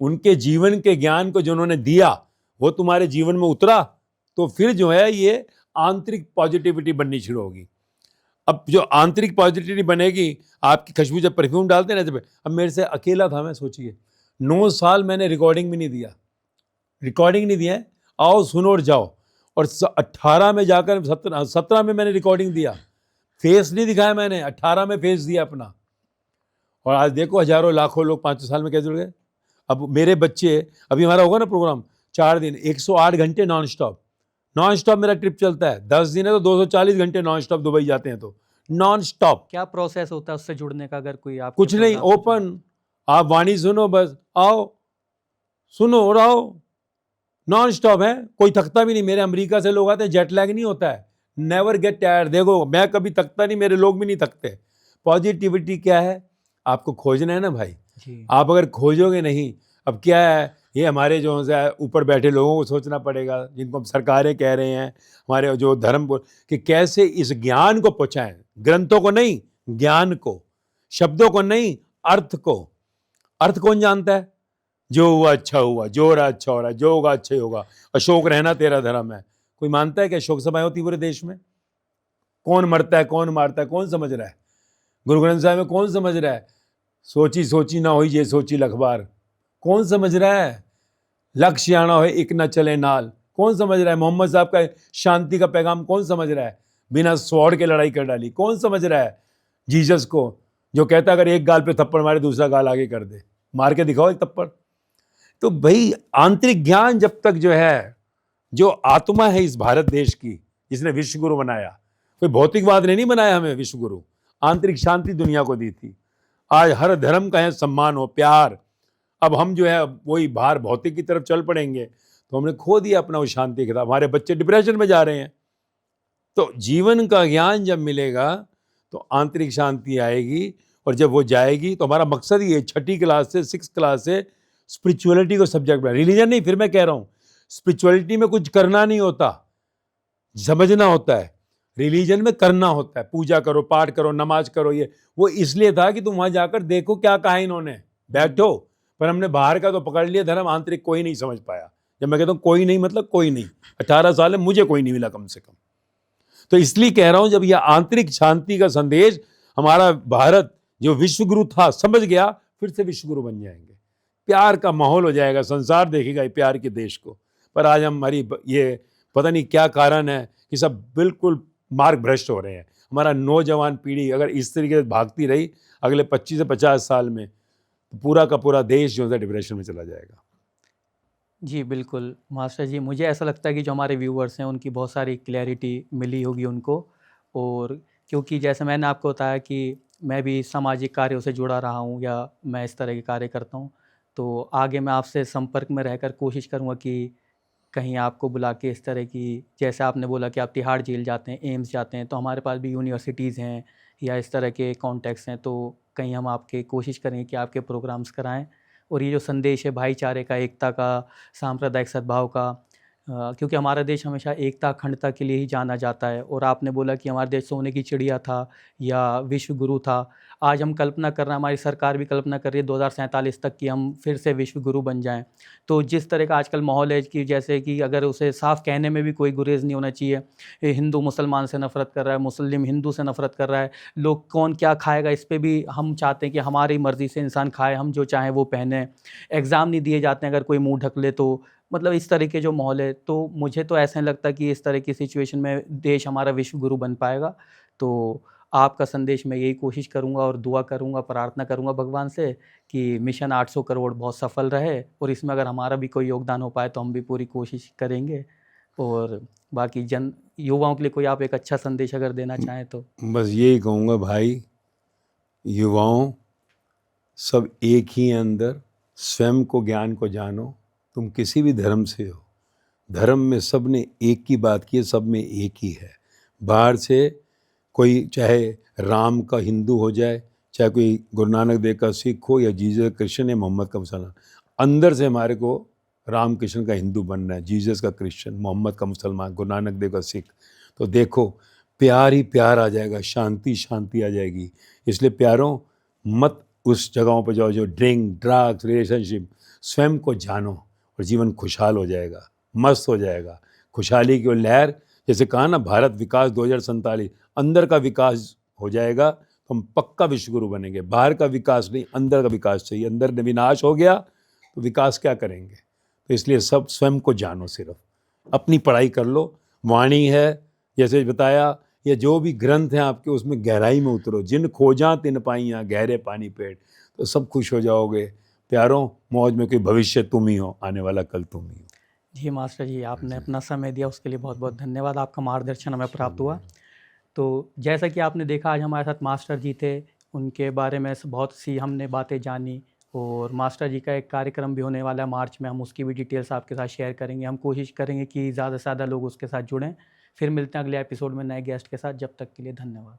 उनके जीवन के ज्ञान को जो उन्होंने दिया वो तुम्हारे जीवन में उतरा, तो फिर जो है ये आंतरिक पॉजिटिविटी बननी शुरू होगी। अब जो आंतरिक पॉजिटिविटी बनेगी, आपकी खुशबू जब परफ्यूम डालते हैं ना, जब अब मेरे से अकेला था मैं, सोचिए 9 साल मैंने रिकॉर्डिंग भी नहीं दिया, रिकॉर्डिंग नहीं दिया है, आओ सुनो और जाओ। और 18 में जाकर 17 में मैंने रिकॉर्डिंग दिया, फेस नहीं दिखाया मैंने, 18 में फेस दिया अपना। और आज देखो हजारों लाखों लोग 5 साल में कैसे जुड़ गए। अब मेरे बच्चे, अभी हमारा होगा ना प्रोग्राम 4 दिन, 108 घंटे नॉन स्टॉप, नॉन स्टॉप मेरा ट्रिप चलता है। 10 दिन है तो 240 घंटे नॉन स्टॉप दुबई जाते हैं, तो नॉन स्टॉप। क्या प्रोसेस होता है उससे जुड़ने का, अगर कोई आपके कुछ नहीं, प्रोग्राम से जुड़े? ओपन, आप वाणी सुनो, बस आओ सुनो और आओ, नॉन स्टॉप है, कोई थकता भी नहीं। मेरे अमेरिका से लोग आते हैं, जेट लैग नहीं होता है, नेवर गेट टायर्ड। देखो मैं कभी थकता नहीं, मेरे लोग भी नहीं थकते। पॉजिटिविटी क्या है, आपको खोजना है ना भाई। जी। आप अगर खोजोगे नहीं, अब क्या है, ये हमारे जो है ऊपर बैठे लोगों को सोचना पड़ेगा, जिनको हम सरकारें कह रहे हैं, हमारे जो धर्म को, कि कैसे इस ज्ञान को पहुँचाएं। ग्रंथों को नहीं, ज्ञान को, शब्दों को नहीं, अर्थ को। अर्थ कौन जानता है? जो हुआ अच्छा हुआ, जो हो रहा अच्छा हो रहा है, जो होगा अच्छा ही होगा, अशोक रहना तेरा धर्म है। कोई मानता है कि अशोक सभाएं होती पूरे देश में? कौन मरता है, कौन मारता है, कौन समझ रहा है? गुरु ग्रंथ साहिब में कौन समझ रहा है? सोची सोची ना होई जे सोची लखबार, कौन समझ रहा है? लक्ष्य आना हो एक न चले नाल, कौन समझ रहा है? मोहम्मद साहब का शांति का पैगाम कौन समझ रहा है? बिना स्वॉर्ड के लड़ाई कर डाली, कौन समझ रहा है? जीसस को, जो कहता है अगर एक गाल पे थप्पड़ मारे दूसरा गाल आगे कर दे, मार के दिखाओ एक थप्पड़। तो भाई आंतरिक ज्ञान जब तक जो है, जो आत्मा है इस भारत देश की, जिसने विश्व गुरु बनाया, कोई भौतिकवाद ने नहीं बनाया हमें विश्व गुरु, आंतरिक शांति दुनिया को दी थी। आज हर धर्म का है सम्मान हो, प्यार। अब हम जो है वही बाहर भौतिक की तरफ चल पड़ेंगे, तो हमने खो दिया अपना वो शांति का। हमारे बच्चे डिप्रेशन में जा रहे हैं। तो जीवन का ज्ञान जब मिलेगा तो आंतरिक शांति आएगी, और जब वो जाएगी तो हमारा मकसद ही है 6ठी क्लास से 6th क्लास से स्पिरिचुअलिटी को सब्जेक्ट बना, रिलीजन नहीं। फिर मैं कह रहा हूँ स्पिरिचुअलिटी में कुछ करना नहीं होता, समझना होता है। रिलीजन में करना होता है, पूजा करो, पाठ करो, नमाज करो। ये वो इसलिए था कि तुम वहां जाकर देखो क्या कहा इन्होंने, बैठो। पर हमने बाहर का तो पकड़ लिया धर्म, आंतरिक कोई नहीं समझ पाया। जब मैं कहता हूँ कोई नहीं, मतलब कोई नहीं। 18 साल में मुझे कोई नहीं मिला कम से कम। तो इसलिए कह रहा हूं, जब यह आंतरिक शांति का संदेश हमारा भारत जो विश्व गुरु था समझ गया, फिर से विश्व गुरु बन जाएंगे। प्यार का माहौल हो जाएगा, संसार देखेगा प्यार के देश को। पर आज हमारी ये पता नहीं क्या कारण है कि सब बिल्कुल मार्ग भ्रष्ट हो रहे हैं। हमारा नौजवान पीढ़ी अगर इस तरीके से भागती रही अगले 25 से 50 साल में, तो पूरा का पूरा देश जो है डिप्रेशन में चला जाएगा। जी बिल्कुल मास्टर जी, मुझे ऐसा लगता है कि जो हमारे व्यूअर्स हैं उनकी बहुत सारी क्लैरिटी मिली होगी उनको। और क्योंकि जैसे मैंने आपको बताया कि मैं भी सामाजिक कार्यों से जुड़ा रहा हूँ, या मैं इस तरह के कार्य करता हूँ, तो आगे मैं आपसे संपर्क में रहकर कोशिश करूँगा कि कहीं आपको बुला के इस तरह की, जैसे आपने बोला कि आप तिहाड़ जेल जाते हैं, एम्स जाते हैं, तो हमारे पास भी यूनिवर्सिटीज़ हैं या इस तरह के कॉन्टेक्ट्स हैं, तो कहीं हम आपके कोशिश करेंगे कि आपके प्रोग्राम्स कराएं। और ये जो संदेश है भाईचारे का, एकता का, सांप्रदायिक सद्भाव का, क्योंकि हमारा देश हमेशा एकता अखंडता के लिए ही जाना जाता है। और आपने बोला कि हमारा देश सोने की चिड़िया था या विश्व गुरु था। आज हम कल्पना कर रहे हैं, हमारी सरकार भी कल्पना कर रही है 2047 तक कि हम फिर से विश्व गुरु बन जाएं। तो जिस तरह का आजकल माहौल है कि जैसे कि अगर उसे साफ कहने में भी कोई गुरेज नहीं होना चाहिए, ये हिंदू मुसलमान से नफरत कर रहा है, मुस्लिम हिंदू से नफरत कर रहा है, लोग कौन क्या खाएगा इस पे भी हम चाहते हैं कि हमारी मर्ज़ी से इंसान खाए, हम जो चाहें वो पहने, एग्ज़ाम नहीं दिए जाते हैं अगर कोई मुंह ढक ले तो। मतलब इस तरह के जो माहौल है, तो मुझे तो ऐसा नहीं लगता कि इस तरह की सिचुएशन में देश हमारा विश्व गुरु बन पाएगा। तो आपका संदेश मैं यही कोशिश करूँगा और दुआ करूँगा, प्रार्थना करूँगा भगवान से कि मिशन 800 करोड़ बहुत सफल रहे, और इसमें अगर हमारा भी कोई योगदान हो पाए तो हम भी पूरी कोशिश करेंगे। और बाकी युवाओं के लिए कोई आप एक अच्छा संदेश अगर देना चाहें तो? बस यही कहूँगा भाई, युवाओं सब एक ही हैं अंदर, स्वयं को ज्ञान को जानो। तुम किसी भी धर्म से हो, धर्म में सब ने एक की बात की है, सब में एक ही है। बाहर से कोई चाहे राम का हिंदू हो जाए, चाहे कोई गुरु नानक देव का सिख हो, या जीसस क्रिश्चियन या मोहम्मद का मुसलमान, अंदर से हमारे को राम कृष्ण का हिंदू बनना है, जीसस का क्रिश्चियन, मोहम्मद का मुसलमान, गुरु नानक देव का सिख। तो देखो प्यार ही प्यार आ जाएगा, शांति शांति आ जाएगी। इसलिए प्यारों, मत उस जगहों पर जाओ जो ड्रिंक ड्रग्स रिलेशनशिप। स्वयं को जानो और जीवन खुशहाल हो जाएगा, मस्त हो जाएगा। खुशहाली की वो लहर, जैसे कहा ना, भारत विकास 2047, अंदर का विकास हो जाएगा तो हम पक्का विश्वगुरु बनेंगे। बाहर का विकास नहीं, अंदर का विकास चाहिए। अंदर विनाश हो गया तो विकास क्या करेंगे? तो इसलिए सब स्वयं को जानो, सिर्फ अपनी पढ़ाई कर लो। वाणी है जैसे बताया, या जो भी ग्रंथ हैं आपके, उसमें गहराई में उतरो। जिन खोजा तिन पाइयाँ गहरे पानी पेट, तो सब खुश हो जाओगे। प्यारों, मौज में, कोई भविष्य तुम ही हो, आने वाला कल तुम ही हो। जी मास्टर जी, आपने अपना समय दिया उसके लिए बहुत बहुत धन्यवाद। आपका मार्गदर्शन हमें प्राप्त हुआ। तो जैसा कि आपने देखा, आज हमारे साथ मास्टर जी थे, उनके बारे में बहुत सी हमने बातें जानी। और मास्टर जी का एक कार्यक्रम भी होने वाला है मार्च में, हम उसकी भी डिटेल्स आपके साथ शेयर करेंगे। हम कोशिश करेंगे कि ज़्यादा से ज़्यादा लोग उसके साथ जुड़ें। फिर मिलते हैं अगले एपिसोड में नए गेस्ट के साथ। जब तक के लिए धन्यवाद।